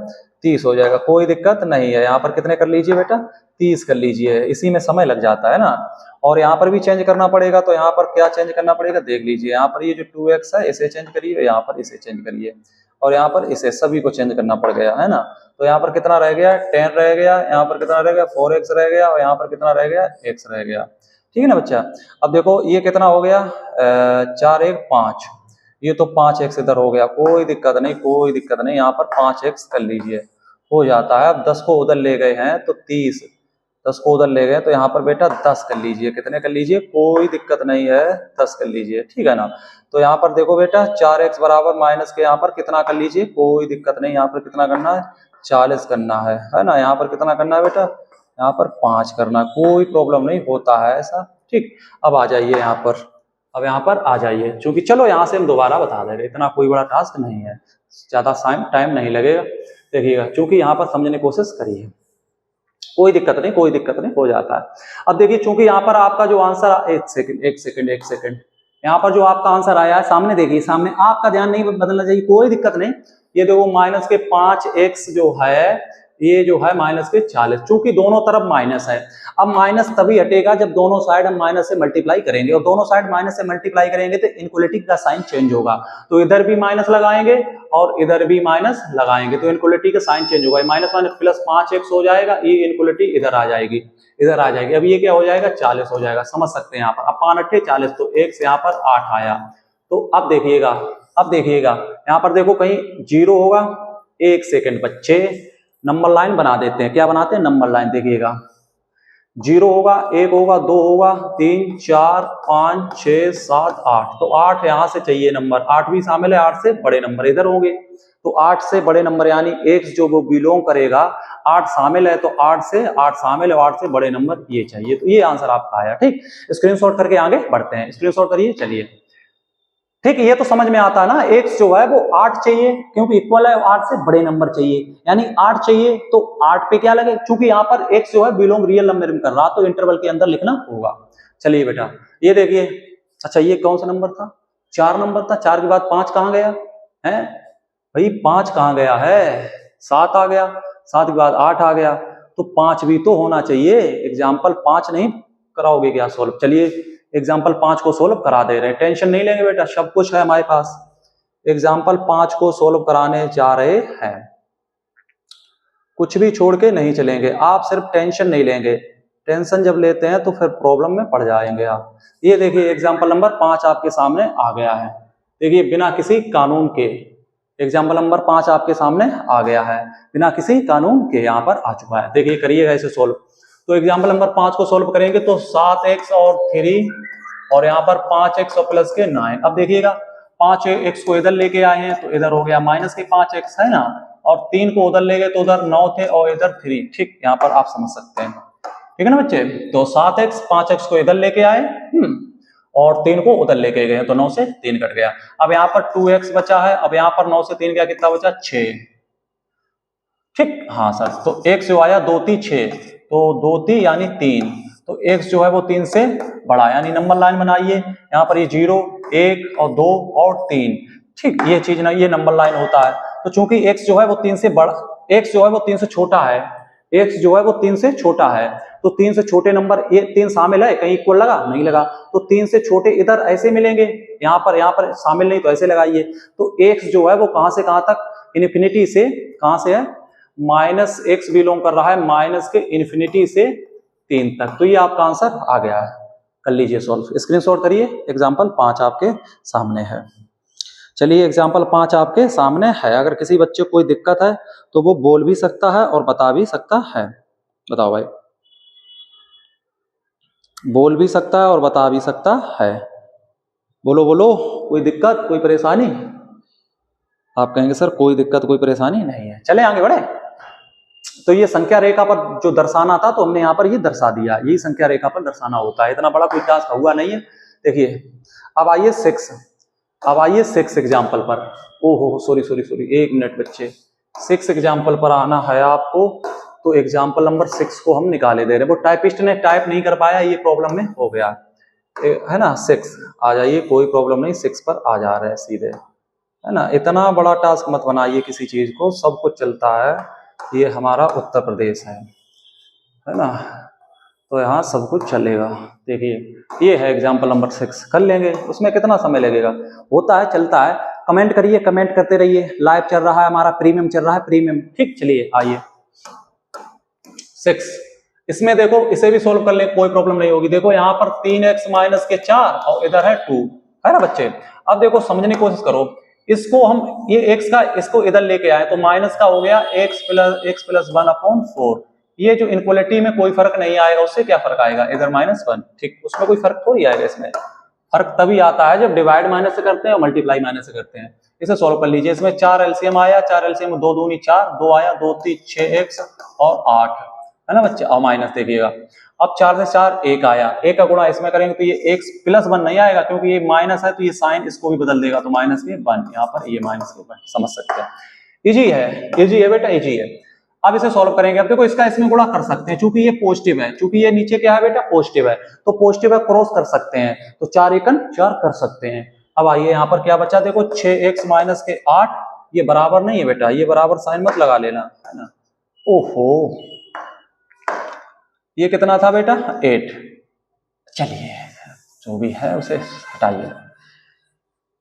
30 हो जाएगा। कोई दिक्कत नहीं है। यहाँ पर कितने कर लीजिए बेटा? 30 कर लीजिए। इसी में समय लग जाता है ना। और यहाँ पर भी चेंज करना पड़ेगा। तो यहाँ पर क्या चेंज करना पड़ेगा देख लीजिए। यहाँ पर ये जो 2x है इसे चेंज करिए, यहाँ पर इसे चेंज करिए, और यहाँ पर इसे सभी को चेंज करना पड़ गया, है ना। तो यहाँ पर कितना रह गया? 10 रह गया। यहाँ पर कितना रह गया? 4x रह गया। और यहाँ पर कितना रह गया? x रह गया। ठीक है ना बच्चा। अब देखो ये कितना हो गया? 4 1 5। ये तो 5x इधर हो गया। कोई दिक्कत नहीं, कोई दिक्कत नहीं। यहाँ पर 5x कर लीजिए, हो जाता है। अब 10 को उधर ले गए हैं तो 30, 10 को उधर ले गए तो यहाँ पर बेटा 10 कर लीजिए। कितने कर लीजिए? कोई दिक्कत नहीं है, 10 कर लीजिए। ठीक है ना। तो यहाँ पर देखो बेटा 4x बराबर माइनस के यहाँ पर कितना कर लीजिए? कोई दिक्कत नहीं। यहाँ पर कितना करना है? 40 करना है ना। यहाँ पर कितना करना है बेटा? यहाँ पर 5 करना है। कोई प्रॉब्लम नहीं, होता है ऐसा। ठीक। अब आ जाइए यहाँ पर, अब यहाँ पर आ जाइए। क्योंकि चलो यहाँ से हम दोबारा बता दे रहे, इतना कोई बड़ा टास्क नहीं है, ज्यादा टाइम नहीं लगेगा। देखिएगा, चूंकि यहाँ पर समझने की कोशिश करिए, कोई दिक्कत नहीं, कोई दिक्कत नहीं, हो जाता है। अब देखिए, चूंकि यहाँ पर आपका जो आंसर, एक सेकंड, यहाँ पर जो आपका आंसर आया है सामने देखिए, सामने आपका ध्यान नहीं बदलना चाहिए, कोई दिक्कत नहीं। ये देखो माइनस के 5x जो है, ये जो है माइनस के 40, चूंकि दोनों तरफ माइनस है। अब माइनस तभी हटेगा जब दोनों साइड हम माइनस से मल्टीप्लाई करेंगे, और दोनों साइड माइनस से मल्टीप्लाई करेंगे तो इनक्वलिटी का साइन चेंज होगा। तो इधर भी माइनस लगाएंगे और इधर भी माइनस लगाएंगे तो इनक्वलिटी का साइन चेंज होगा। माइनस माइनस प्लस 5x हो जाएगा, ये इनक्वलिटी इधर आ जाएगी, इधर आ जाएगी। अब ये क्या हो जाएगा? 40 हो जाएगा। समझ सकते हैं यहाँ पर। अब 5 8 40, तो 1 से यहाँ पर 8 आया। तो अब देखिएगा, अब देखिएगा यहाँ पर देखो कहीं 0 होगा। 1 सेकंड बच्चे, नंबर लाइन बना देते हैं। क्या बनाते हैं? Number line. देखिएगा 0 होगा, 1 होगा, 2 होगा, 3 4 5 6 7 8। तो 8 यहां से चाहिए नंबर, 8 भी शामिल है। 8 से बड़े नंबर इधर होंगे, तो 8 से बड़े नंबर यानी x जो वो बिलोंग करेगा, 8 शामिल है तो 8 शामिल है, 8 से बड़े नंबर ये चाहिए। तो ये आंसर आपका आया। ठीक, स्क्रीनशॉट करके आगे बढ़ते हैं। स्क्रीनशॉट करिए, चलिए। ठीक है, ये तो समझ में आता है ना। x जो है वो 8 चाहिए, क्योंकि इक्वल है, 8 से बड़े नंबर चाहिए, यानी 8 चाहिए। तो 8 पे क्या लगे? चूंकि यहाँ पर x जो है बिलोंग रियल नंबर में कर रहा, तो इंटरवल के अंदर लिखना होगा। चलिए बेटा, ये देखिए। अच्छा, ये कौन सा नंबर था? 4 नंबर था। 4 के बाद 5 कहाँ गया है भाई? 5 कहाँ गया है? 7 आ गया। 7 के बाद 8 आ गया, तो 5 भी तो होना चाहिए। एग्जाम्पल 5 नहीं कराओगे क्या सोल्व? चलिए एग्जाम्पल 5 को सोल्व करा दे रहे हैं, टेंशन नहीं लेंगे बेटा, सब कुछ है हमारे पास। एग्जाम्पल 5 को सोल्व कराने जा रहे हैं, कुछ भी छोड़ के नहीं चलेंगे। आप सिर्फ टेंशन नहीं लेंगे, टेंशन जब लेते हैं तो फिर प्रॉब्लम में पड़ जाएंगे आप। ये देखिए एग्जाम्पल नंबर 5 आपके सामने आ गया है। देखिए बिना किसी कानून के एग्जाम्पल नंबर 5 आपके सामने आ गया है, बिना किसी कानून के यहाँ पर आ चुका है। देखिए करिएगा इसे सोल्व। तो एग्जाम्पल नंबर 5 को सोल्व करेंगे तो 7x और 3 और यहाँ पर 5x और प्लस के 9। अब देखिएगा 5x को इधर लेके आए हैं तो इधर हो गया माइनस के 5x, है ना, और 3 को उधर ले गए तो उधर 9 थे और इधर 3। ठीक, यहाँ पर आप समझ सकते हैं। ठीक है ना बच्चे। तो 7x 5x को इधर लेके आए और 3 को उधर लेके गए, तो 9 से 3 कट गया। अब यहाँ पर 2x बचा है। अब यहाँ पर 9 से 3 गया, कितना बचा? 6। ठीक, हाँ सर। तो x जो आया 2 3 6, तो 2 3 यानी 3। तो x जो है वो 3 से बड़ा, यानी नंबर लाइन बनाइए। यहाँ पर ये 0 1 और 2 और 3। ठीक, ये चीज ना, ये नंबर लाइन होता है। तो चूंकि x जो है वो 3 से बड़ा, x जो है वो 3 से छोटा है, x जो है वो 3 से छोटा है, तो 3 से छोटे नंबर, ये 3 शामिल है, कहीं इक्वल लगा? नहीं लगा। तो 3 से छोटे इधर ऐसे मिलेंगे, यहाँ पर शामिल नहीं, तो ऐसे लगाइए। तो x जो है वो कहां से कहां तक? इन्फिनिटी से, कहां से है? माइनस एक्स बिलोंग कर रहा है माइनस के इन्फिनिटी से 3 तक। तो ये आपका आंसर आ गया है। कर लीजिए सॉल्व, स्क्रीनशॉट करिए। एग्जाम्पल 5 आपके सामने है। चलिए एग्जाम्पल 5 आपके सामने है। अगर किसी बच्चे को कोई दिक्कत है तो वो बोल भी सकता है और बता भी सकता है। बताओ भाई। बोल भी सकता है और बता भी सकता है। बोलो बोलो, कोई दिक्कत कोई परेशानी? आप कहेंगे सर कोई दिक्कत कोई परेशानी नहीं है। चले आगे बढ़े। तो ये संख्या रेखा पर जो दर्शाना था तो हमने यहाँ पर ये दर्शा दिया, यही संख्या रेखा पर दर्शाना होता है, इतना बड़ा कोई टास्क हुआ नहीं है। देखिए अब आइए 6, अब आइए 6 एग्जाम्पल पर। ओहो सॉरी सॉरी सॉरी, 1 मिनट बच्चे, 6 एग्जाम्पल पर आना है आपको। तो एग्जाम्पल नंबर 6 को हम निकाले दे रहे हैं, वो टाइपिस्ट ने टाइप नहीं कर पाया, ये प्रॉब्लम में हो गया है ना। 6 आ जाइए, कोई प्रॉब्लम नहीं, 6 पर आ जा रहे हैं सीधे, है ना। इतना बड़ा टास्क मत बनाइए किसी चीज को, सब कुछ चलता है। ये हमारा उत्तर प्रदेश है ना, तो यहाँ सब कुछ चलेगा। देखिए ये है एग्जाम्पल नंबर 6, कर लेंगे। उसमें कितना समय लगेगा, होता है चलता है। कमेंट करिए, कमेंट करते रहिए, लाइव चल रहा है हमारा, प्रीमियम चल रहा है, प्रीमियम। ठीक, चलिए आइए 6, इसमें देखो इसे भी सोल्व कर ले, कोई प्रॉब्लम नहीं होगी। देखो यहाँ पर 3x माइनस के 4 और इधर है 2, है ना बच्चे। अब देखो समझने की कोशिश करो, इसको हम ये x का इसको इधर लेके आए तो माइनस का हो गया x प्लस 1/4। ये जो इनक्वालिटी में कोई फर्क नहीं आएगा, उससे क्या फर्क आएगा, इधर -1। ठीक, उसमें कोई फर्क थोड़ी आएगा। इसमें फर्क तभी आता है जब डिवाइड माइनस से करते हैं और मल्टीप्लाई माइनस से करते हैं। इसे सॉल्व कर लीजिए। इसमें 4 एलसीएम आया, 4 एलसीएम 2 दूनी 4, 2 आया 2 3 6x और 8, है ना बच्चे। और माइनस देखिएगा, अब 4 से 4 1 आया, 1 का गुणा इसमें करेंगे तो ये x प्लस 1 नहीं आएगा, क्योंकि ये माइनस है तो ये साइन इसको भी बदल देगा, तो माइनस के 1 यहाँ पर, ये माइनस के 1 समझ सकते हैं। इजी है, इजी है बेटा, इजी है। अब इसे सॉल्व करेंगे। अब देखो इसका इसमें गुणा कर सकते हैं, चूंकि ये पॉजिटिव है, चूंकि ये नीचे क्या है बेटा, पॉजिटिव है, तो पॉजिटिव है क्रॉस कर सकते हैं, तो 4 एकन 4 कर सकते हैं। अब आइए यहाँ पर क्या बचा, देखो 6x माइनस के 8, ये बराबर नहीं है बेटा, ये बराबर साइन मत लगा लेना, है ना। ओहो, ये कितना था बेटा, 8। चलिए जो भी है उसे हटाइए।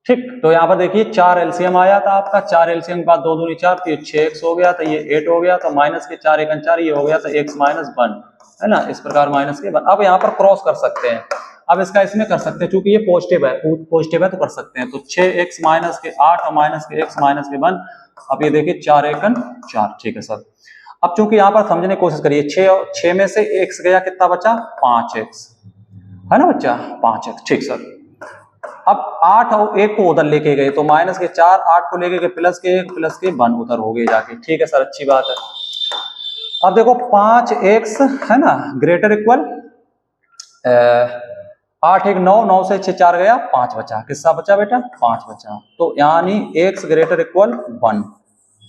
ठीक, तो यहाँ पर देखिए 4 एलसीएम आया था आपका, 4 एलसीएम के बाद 2 दूनी 4, तो ये 6x हो गया, तो ये 8 हो गया, तो माइनस के 4 एकन 4, ये हो गया, तो x माइनस 1, है ना। इस प्रकार माइनस के 1। अब यहाँ पर क्रॉस कर सकते हैं, अब इसका इसमें कर सकते हैं, चूंकि ये पॉजिटिव है तो कर सकते हैं। तो 6x माइनस के 8 और माइनस के x माइनस के 1। अब ये देखिए 4 एकन 4, ठीक है सर। अब चूंकि यहाँ पर समझने की कोशिश करिए, 6 में से x गया, कितना बचा, 5x, है ना बच्चा, 5x। ठीक सर। अब 8 और 1 को उधर लेके गए, तो माइनस के 4, 8 को लेके गए प्लस के 1 उधर हो गए जाके। ठीक है सर, अच्छी बात है। अब देखो 5x है ना ग्रेटर इक्वल 8 1 9, 9 से 6 4 गया, 5 बचा, किसका बचा बेटा, 5 बचा। तो यानी x ग्रेटर इक्वल 1,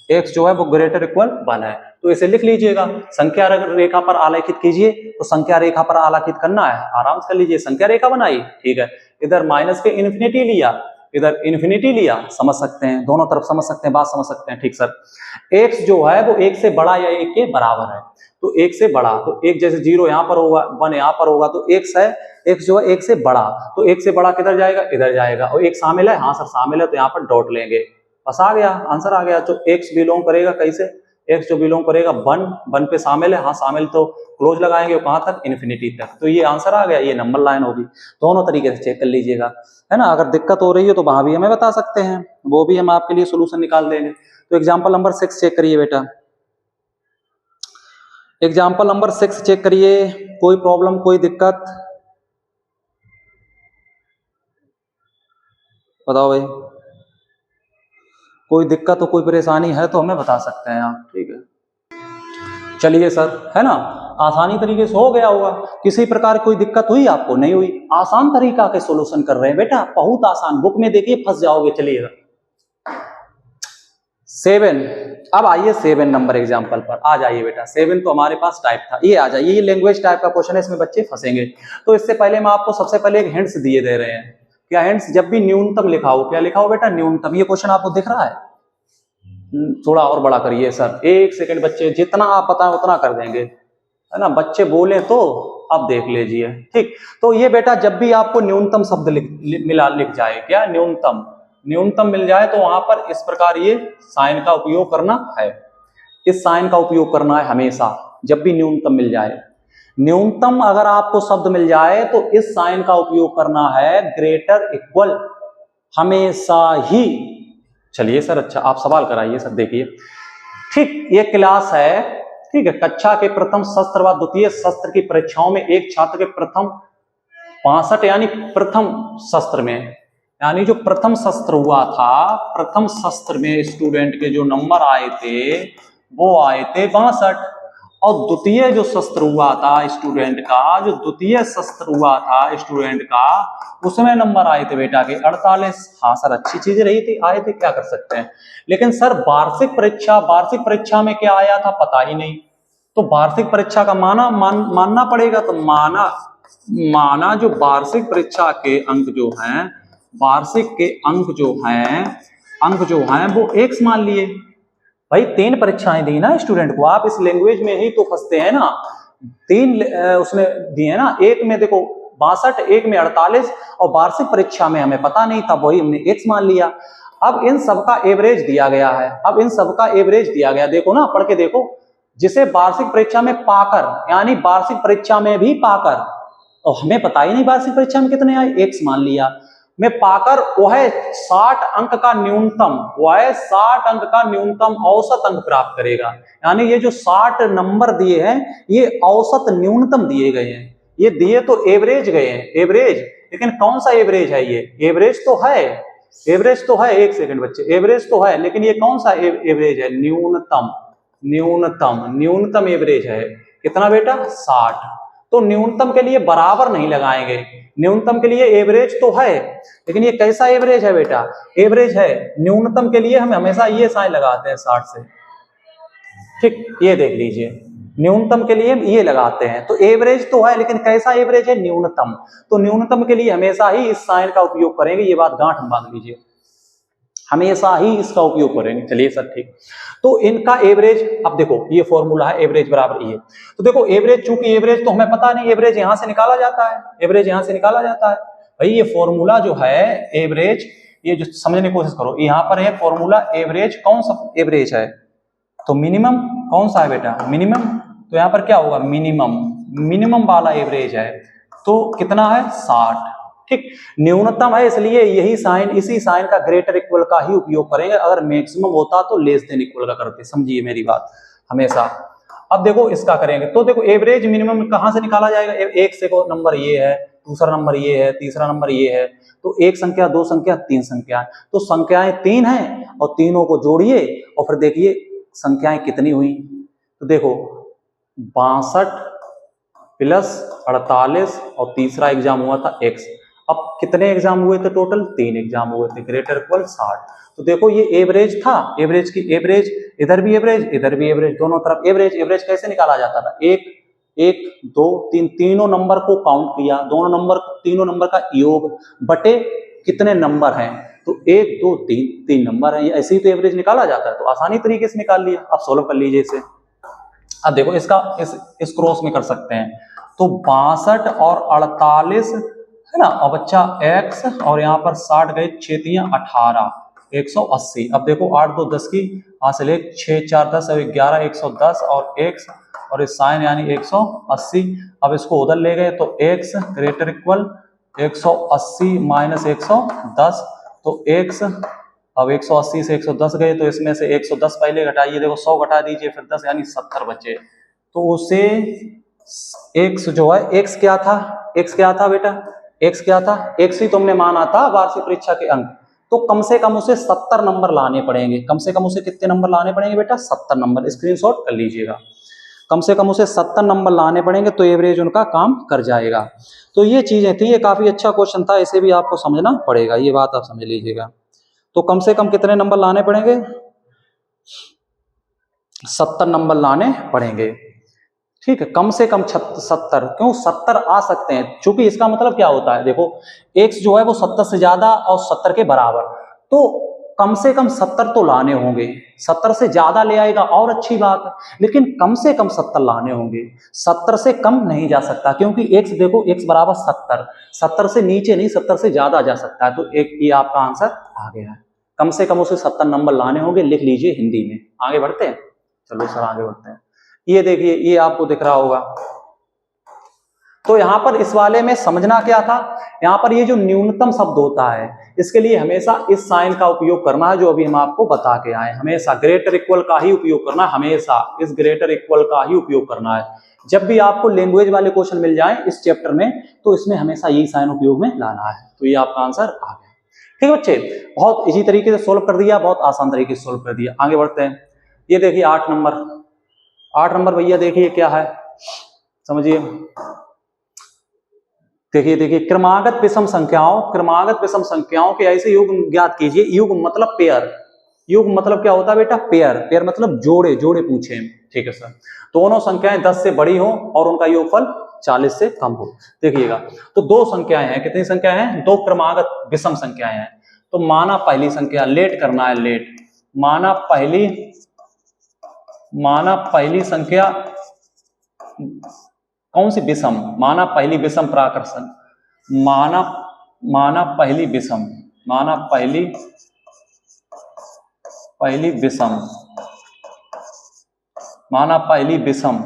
x जो है वो ग्रेटर इक्वल 1 है, तो इसे लिख लीजिएगा। संख्या रेखा पर आलेखित कीजिए, तो संख्या रेखा पर आलेखित करना है, आराम से कर लीजिए। संख्या रेखा बनाई, ठीक है, इधर माइनस के इन्फिनिटी लिया, इधर इन्फिनिटी लिया, समझ सकते हैं, दोनों तरफ समझ सकते हैं, बात समझ सकते हैं। ठीक सर, x जो है वो 1 से बड़ा या 1 के बराबर है, तो 1 से बड़ा, तो 1 जैसे 0 यहाँ पर होगा, 1 यहाँ पर होगा, तो x है, x जो है 1 से बड़ा, तो 1 से बड़ा किधर जाएगा, इधर जाएगा। और 1 शामिल है, हाँ सर शामिल है, तो यहाँ पर डॉट लेंगे, बस आ गया, आंसर आ गया। तो x बिलोंग करेगा कैसे, x जो बिलोंग करेगा 1 पे शामिल है, हाँ शामिल, तो क्लोज लगाएंगे कहां तक, इन्फिनिटी तक, तो ये आंसर आ गया, ये नंबर लाइन होगी। दोनों तरीके से चेक कर लीजिएगा, है ना। अगर दिक्कत हो रही है तो वहां भी हमें बता सकते हैं, वो भी हम आपके लिए सोल्यूशन निकाल देंगे। तो एग्जाम्पल नंबर 6 चेक करिए बेटा, एग्जाम्पल नंबर 6 चेक करिए, कोई प्रॉब्लम कोई दिक्कत बताओ भाई, कोई दिक्कत हो कोई परेशानी है तो हमें बता सकते हैं आप, ठीक है। चलिए सर, है ना, आसानी तरीके से हो गया होगा। किसी प्रकार कोई दिक्कत हुई आपको, नहीं हुई, आसान तरीका के सॉल्यूशन कर रहे हैं बेटा, बहुत आसान, बुक में देखिए फंस जाओगे। चलिएगा 7, अब आइए 7 नंबर एग्जाम्पल पर आ जाइए बेटा। 7 तो हमारे पास टाइप था, ये आ जाइए, ये लैंग्वेज टाइप का क्वेश्चन है, इसमें बच्चे फंसेंगे। तो इससे पहले मैं आपको सबसे पहले एक हिंट्स दिए दे रहे हैं। क्या हिंट्स, जब भी न्यूनतम लिखा हो, क्या लिखा हो बेटा, न्यूनतम। ये क्वेश्चन आपको दिख रहा है, थोड़ा और बड़ा करिए सर, 1 सेकंड बच्चे, जितना आप बताएं उतना कर देंगे, है ना। बच्चे बोले तो अब देख लीजिए, ठीक। तो ये बेटा जब भी आपको न्यूनतम शब्द लिख जाए, क्या न्यूनतम मिल जाए, तो वहां पर इस प्रकार ये साइन का उपयोग करना है, इस साइन का उपयोग करना है हमेशा, जब भी न्यूनतम मिल जाए। न्यूनतम अगर आपको शब्द मिल जाए तो इस साइन का उपयोग करना है, ग्रेटर इक्वल, हमेशा ही। चलिए सर, अच्छा आप सवाल कराइए सर, देखिए, ठीक, ये क्लास है, ठीक है, कक्षा के प्रथम शस्त्र व द्वितीय शस्त्र की परीक्षाओं में एक छात्र के प्रथम 62 यानी प्रथम शस्त्र में, यानी जो प्रथम शस्त्र हुआ था, प्रथम शस्त्र में स्टूडेंट के जो नंबर आए थे वो आए थे 62। और द्वितीय जो शस्त्र हुआ था स्टूडेंट का, जो द्वितीय शस्त्र हुआ था स्टूडेंट का, उसमें नंबर आए थे बेटा के 48। हाँ सर अच्छी चीज रही थी, आए थे, क्या कर सकते हैं। लेकिन सर वार्षिक परीक्षा में क्या आया था पता ही नहीं। तो वार्षिक परीक्षा का मानना पड़ेगा। तो माना जो वार्षिक परीक्षा के अंक जो हैं, वार्षिक के अंक जो हैं वो x मान लिए। भाई 3 परीक्षाएं दी ना स्टूडेंट को, आप इस लैंग्वेज में ही तो फंसते हैं ना। 3 उसने दिए ना, एक में देखो 62, एक में 48, और वार्षिक परीक्षा में हमें पता नहीं था, वही हमने x मान लिया। अब इन सबका एवरेज दिया गया, देखो ना, पढ़ के देखो। जिसे वार्षिक परीक्षा में पाकर, यानी वार्षिक परीक्षा में भी पाकर, और हमें पता ही नहीं वार्षिक परीक्षा में कितने आए, x मान लिया, में पाकर वह 60 अंक का न्यूनतम औसत अंक प्राप्त करेगा। यानी ये जो 60 नंबर दिए हैं ये औसत न्यूनतम दिए गए हैं। ये दिए तो एवरेज गए हैं, एवरेज, लेकिन कौन सा एवरेज है? ये एवरेज तो है, एक सेकंड बच्चे, एवरेज तो है, लेकिन ये कौन सा एवरेज है? न्यूनतम एवरेज है। कितना बेटा? 60। तो न्यूनतम के लिए बराबर नहीं लगाएंगे, न्यूनतम के लिए एवरेज तो है, लेकिन ये कैसा एवरेज है बेटा? एवरेज है। न्यूनतम के लिए हम हमेशा ये साइन लगाते हैं 60 से, ठीक, ये देख लीजिए, न्यूनतम के लिए ये लगाते हैं। तो एवरेज तो है, लेकिन कैसा एवरेज है? न्यूनतम। तो न्यूनतम के लिए हमेशा ही इस साइन का उपयोग करेंगे, ये बात गांठ बांध लीजिए, हमेशा ही इसका उपयोग करेंगे। चलिए सर ठीक। तो इनका एवरेज, अब देखो ये फॉर्मूला है एवरेज बराबर ये। तो देखो एवरेज, चूंकि एवरेज तो हमें पता नहीं, एवरेज यहां से निकाला जाता है, भाई ये फॉर्मूला जो है एवरेज, ये जो समझने की कोशिश करो, यहां पर है फॉर्मूला एवरेज, कौन सा एवरेज है? तो मिनिमम कौन सा है बेटा? मिनिमम। तो यहां पर क्या होगा? मिनिमम वाला एवरेज है, तो कितना है? 60, ठीक। न्यूनतम है, इसलिए यही साइन, इसी साइन का ग्रेटर इक्वल का ही उपयोग करेंगे। अगर मैक्सिमम होता तो लेस देन इक्वल का करते, समझिए मेरी बात हमेशा। अब देखो इसका करेंगे, तो देखो एवरेज मिनिमम कहां से निकाला जाएगा? एक से को नंबर ये है, दूसरा नंबर ये है, तीसरा नंबर ये है, तो एक संख्या, दो संख्या, तीन संख्या, तो संख्याएं 3 हैं, और तीनों को जोड़िए और फिर देखिए संख्याएं कितनी हुई। तो देखो 62 प्लस 48, और तीसरा एग्जाम हुआ था x। अब कितने एग्जाम हुए थे टोटल? 3 एग्जाम हुए थे, ग्रेटर इक्वल 60। तो देखो ये एवरेज था, एवरेज की एवरेज, इधर भी एवरेज, इधर भी एवरेज, दोनों तरफ एवरेज। एवरेज कैसे निकाला जाता था? 1 1 2 3, तीनों नंबर को काउंट किया, तीनों नंबर का योग बटे कितने नंबर हैं, तो 1 2 3, 3 नंबर है, ऐसे ही तो एवरेज निकाला जाता है। तो आसानी तरीके से निकाल लिया। अब सोल्व कर लीजिए इसे। अब देखो इसका इस क्रॉस में कर सकते हैं, तो 62 और 48 है ना, और बच्चा x, और यहाँ पर 60 गए, 6 3 18, 180। अब देखो 8 2 10 की हासिल, 6 4 10 और 11, 110, और x और इस साइन यानी 180। अब इसको उधर ले गए तो x ग्रेटर इक्वल 180 माइनस 110, तो x, अब 180 से 110 गए, तो इसमें से 110 पहले घटाइए, देखो 100 घटा दीजिए, फिर 10 यानी 70 बचे। तो उसे x जो है, x क्या था बेटा? x क्या था? x ही तुमने माना था वार्षिक परीक्षा के अंक। तो कम से कम उसे 70 नंबर लाने पड़ेंगे। कम से कम उसे कितने नंबर लाने पड़ेंगे बेटा? 70 नंबर, स्क्रीनशॉट कर लीजिएगा। कम से कम उसे 70 नंबर लाने पड़ेंगे, तो एवरेज उनका काम कर जाएगा। तो ये चीजें थी, ये काफी अच्छा क्वेश्चन था, इसे भी आपको समझना पड़ेगा, ये बात आप समझ लीजिएगा। तो कम से कम कितने नंबर लाने पड़ेंगे? 70 नंबर लाने पड़ेंगे, ठीक है। कम से कम 70, क्यों 70 आ सकते हैं, क्योंकि इसका मतलब क्या होता है, देखो x जो है वो 70 से ज्यादा और 70 के बराबर, तो कम से कम 70 तो लाने होंगे। 70 से ज्यादा ले आएगा और अच्छी बात है, लेकिन कम से कम 70 लाने होंगे। 70 से कम नहीं जा सकता, क्योंकि x देखो, x बराबर 70, 70 से नीचे नहीं, 70 से ज्यादा जा सकता है। तो एक ये आपका आंसर आ गया है। कम से कम उसे 70 नंबर लाने होंगे, लिख लीजिए हिंदी में। आगे बढ़ते हैं, चलो सर आगे बढ़ते हैं। ये देखिए, ये आपको दिख रहा होगा, तो यहाँ पर इस वाले में समझना क्या था, यहाँ पर ये जो न्यूनतम शब्द होता है इसके लिए हमेशा इस साइन का उपयोग करना है, जो अभी हम आपको बता के आए। हमेशा ग्रेटर इक्वल का ही उपयोग करना है, हमेशा इस ग्रेटर इक्वल का ही उपयोग करना है। जब भी आपको लैंग्वेज वाले क्वेश्चन मिल जाए इस चैप्टर में तो इसमें हमेशा यही साइन उपयोग में लाना है। तो ये आपका आंसर आ गया। ठीक है बच्चे, बहुत इजी तरीके से सोल्व कर दिया, बहुत आसान तरीके से सोल्व कर दिया। आगे बढ़ते हैं। ये देखिए 8 नंबर, 8 नंबर भैया देखिए क्या है, समझिए। देखिए देखिए क्रमागत विषम संख्याओं के ऐसे युग्म ज्ञात कीजिए। युग्म मतलब पेयर, युग्म मतलब क्या होता है बेटा, पेयर। पेयर मतलब जोड़े, जोड़े पूछे। ठीक है सर। दोनों संख्याएं 10 से बड़ी हो और उनका योगफल 40 से कम हो। देखिएगा तो दो संख्याएं हैं, कितनी संख्याएं हैं, दो क्रमागत विषम संख्याएं हैं। तो माना पहली संख्या, लेट करना है, लेट। माना पहली संख्या कौन सी, विषम। माना पहली विषम प्राकर्षण, माना पहली विषम,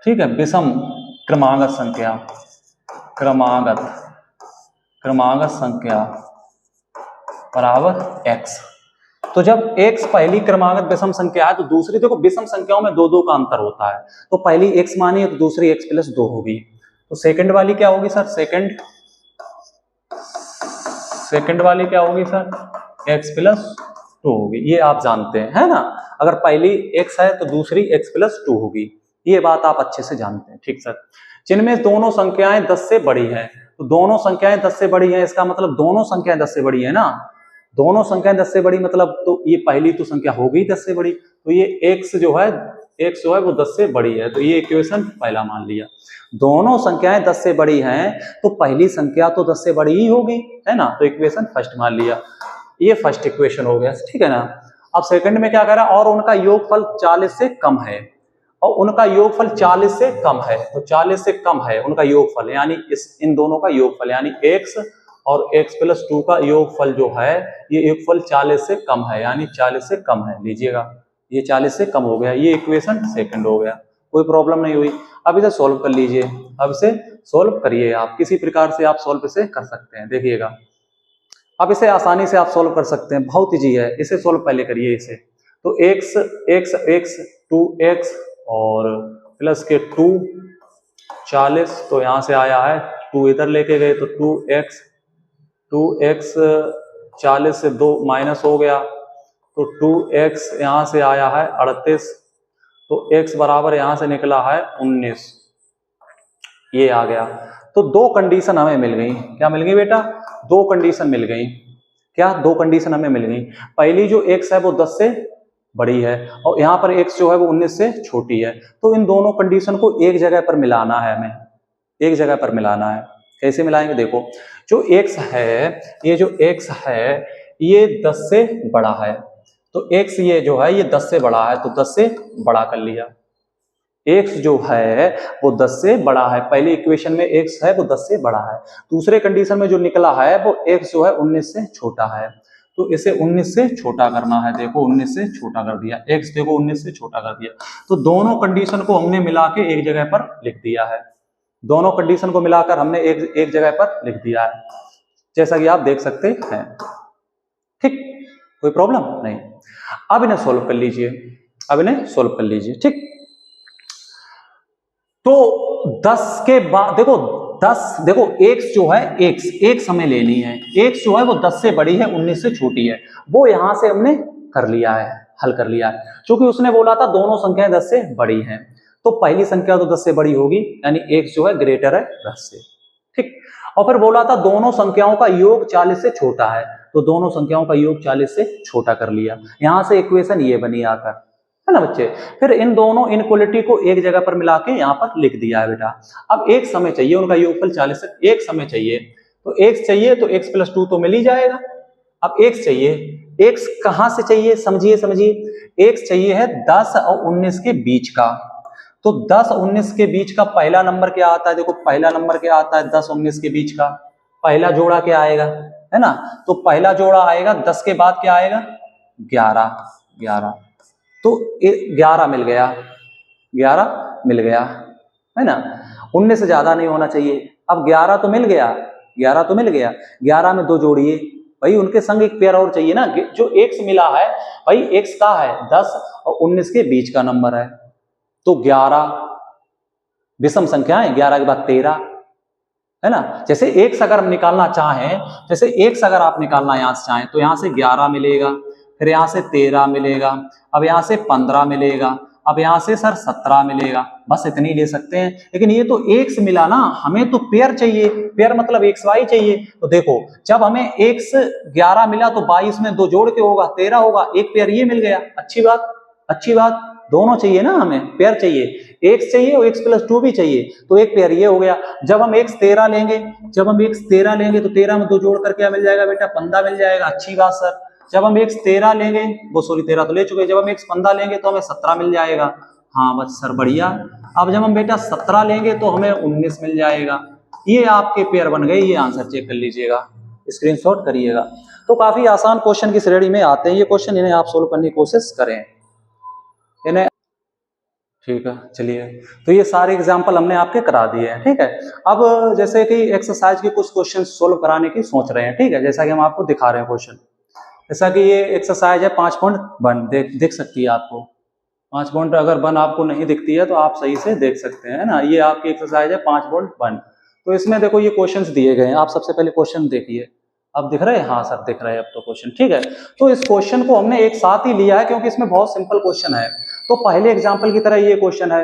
ठीक है, विषम क्रमागत संख्या, क्रमागत संख्या बराबर x। तो जब x पहली क्रमागत विषम संख्या है तो दूसरी, देखो विषम संख्याओं में 2-2 का अंतर होता है, तो पहली x मानी है तो दूसरी x + 2 होगी। तो सेकंड वाली क्या होगी सर, सेकंड वाली क्या होगी सर, x + 2 होगी। ये आप जानते हैं, है ना। अगर पहली x है तो दूसरी x + 2 होगी, ये बात आप अच्छे से जानते हैं। ठीक सर। जिनमें दोनों संख्याएं 10 से बड़ी हैं, तो दोनों संख्याएं 10 से बड़ी हैं, इसका मतलब दोनों संख्याएं 10 से बड़ी है ना। दोनों संख्याएं 10 से बड़ी मतलब तो ये पहली तो संख्या हो गई 10 से बड़ी, तो ये x जो है वो 10 से बड़ी है, तो ये इक्वेशन पहला मान लिया। दोनों संख्याएं 10 से बड़ी हैं तो पहली संख्या तो 10 से बड़ी ही होगी, है ना, तो इक्वेशन फर्स्ट मान लिया। ये फर्स्ट इक्वेशन हो गया, ठीक है ना। अब सेकंड में क्या करा, और उनका योगफल 40 से कम है, और उनका योगफल 40 से कम है, तो 40 से कम है उनका योगफल, यानी इन दोनों का योगफल, यानी x और x + 2 का योगफल जो है ये योगफल 40 से कम है, यानी 40 से कम है। लीजिएगा ये 40 से कम हो गया, ये इक्वेशन सेकंड हो गया, कोई प्रॉब्लम नहीं हुई। अब इसे सोल्व कर लीजिए, अब इसे सोल्व करिए आप, किसी प्रकार से आप सोल्व इसे कर सकते हैं। देखिएगा अब इसे आसानी से आप सोल्व कर सकते हैं, बहुत ईजी है। इसे सोल्व पहले करिए इसे, तो x 2x और प्लस के 2 40, तो यहां से आया है 2 इधर लेके गए तो 2x 40 से 2 माइनस हो गया, तो 2x यहां से आया है 38, तो x बराबर यहां से निकला है 19, ये आ गया। तो दो कंडीशन हमें मिल गई, क्या मिल गई बेटा, दो कंडीशन मिल गई। क्या, दो कंडीशन हमें मिल गई। पहली जो x है वो 10 से बड़ी है और यहाँ पर x जो है वो 19 से छोटी है, तो इन दोनों कंडीशन को एक जगह पर मिलाना है, हमें एक जगह पर मिलाना है। कैसे मिलाएंगे, देखो जो x है, ये जो x है ये 10 से बड़ा है, तो x ये जो है ये 10 से बड़ा है, तो 10 से बड़ा कर लिया। x जो है वो 10 से बड़ा है, पहली इक्वेशन में x है वो 10 से बड़ा है। दूसरे कंडीशन में जो निकला है वो x जो है 19 से छोटा है, तो इसे 19 से छोटा करना है। देखो 19 से छोटा कर दिया, x देखो 19 से छोटा कर दिया, तो दोनों कंडीशन को हमने मिला के एक जगह पर लिख दिया है। दोनों कंडीशन को मिलाकर हमने एक जगह पर लिख दिया है, जैसा कि आप देख सकते हैं। ठीक, कोई प्रॉब्लम नहीं। अब इन्हें सोल्व कर लीजिए, ठीक। तो 10 के बाद देखो 10, देखो x जो है x हमें लेनी है, x जो है वो 10 से बड़ी है 19 से छोटी है, वो यहां से हमने कर लिया है, हल कर लिया है। क्योंकि उसने बोला था दोनों संख्याएं 10 से बड़ी हैं, तो पहली संख्या तो 10 से बड़ी होगी, यानी x जो है ग्रेटर है 10 से, ठीक। और फिर बोला था दोनों संख्याओं का योग 40 से छोटा है, तो दोनों संख्याओं का योग 40 से छोटा कर लिया, यहां से इक्वेशन ये बनी आकर, है ना बच्चे। फिर इन दोनों इनक्वलिटी को एक जगह पर मिला के यहाँ पर लिख दिया है बेटा। अब एक समय चाहिए, उनका योगफल 40 से, एक समय चाहिए, तो x चाहिए तो x + 2 तो मिल ही जाएगा। अब x चाहिए, x कहां से चाहिए, समझिए, x चाहिए है 10 और 19 के बीच का, तो 10 और 19 के बीच का पहला नंबर क्या आता है, देखो पहला नंबर क्या आता है 10 और 19 के बीच का, पहला जोड़ा क्या आएगा, है ना, तो पहला जोड़ा आएगा 10 के बाद क्या आएगा 11, तो 11 मिल गया, है ना। 19 से ज्यादा नहीं होना चाहिए। अब 11 तो मिल गया, 11 तो मिल गया, 11 में 2 जोड़िए भाई, उनके संग एक पेयर और चाहिए ना। जो x मिला है भाई, x का है 10 और 19 के बीच का नंबर है, तो 11 विषम संख्या है, 11 के बाद 13 है ना। जैसे x अगर हम निकालना चाहें, जैसे x अगर आप निकालना यहां से चाहें तो यहां से 11 मिलेगा, फिर यहां से 13 मिलेगा, अब यहां से 15 मिलेगा, अब यहां से सर 17 मिलेगा, बस इतनी ले सकते हैं। लेकिन ये तो x मिला ना, हमें तो पेयर चाहिए, पेयर मतलब xy चाहिए। तो देखो जब हमें x 11 मिला तो 22 में 2 जोड़ के होगा 13 होगा, एक पेयर ये मिल गया, अच्छी बात, अच्छी बात। दोनों चाहिए ना, हमें पेयर चाहिए, x चाहिए और x + 2 भी चाहिए, तो एक पेयर ये हो गया। जब हम x 13 लेंगे, जब हम x 13 लेंगे तो 13 में 2 जोड़ कर क्या मिल जाएगा बेटा, 15 मिल जाएगा, अच्छी बात सर। जब हम x 13 लेंगे, वो सॉरी 13 तो ले चुके, जब हम x 15 लेंगे तो हमें 17 मिल जाएगा, हाँ बस सर बढ़िया। अब जब हम बेटा 17 लेंगे तो हमें 19 मिल जाएगा। ये आपके पेयर बन गए, ये आंसर चेक कर लीजिएगा, स्क्रीनशॉट करिएगा। तो काफी आसान क्वेश्चन की श्रेणी में आते हैं ये क्वेश्चन, इन्हें आप सोल्व करने की कोशिश करें इन्हें। ठीक है, चलिए, तो ये सारे एग्जाम्पल हमने आपके करा दिए हैं, ठीक है। अब जैसे कि एक्सरसाइज के कुछ क्वेश्चन सोल्व कराने की सोच रहे हैं, ठीक है, जैसा कि हम आपको दिखा रहे हैं क्वेश्चन। जैसा कि ये एक्सरसाइज है 5.1, दिख सकती है आपको 5.1, अगर 1 आपको नहीं दिखती है तो आप सही से देख सकते हैं ना। ये आपकी एक्सरसाइज है 5.1। तो इसमें देखो ये क्वेश्चंस दिए गए हैं, आप सबसे पहले क्वेश्चन देखिए। अब दिख रहे हैं, हाँ सर दिख रहे हैं अब तो क्वेश्चन, ठीक है। तो इस क्वेश्चन को हमने एक साथ ही लिया है क्योंकि इसमें बहुत सिंपल क्वेश्चन है। तो पहले एग्जाम्पल की तरह ये क्वेश्चन है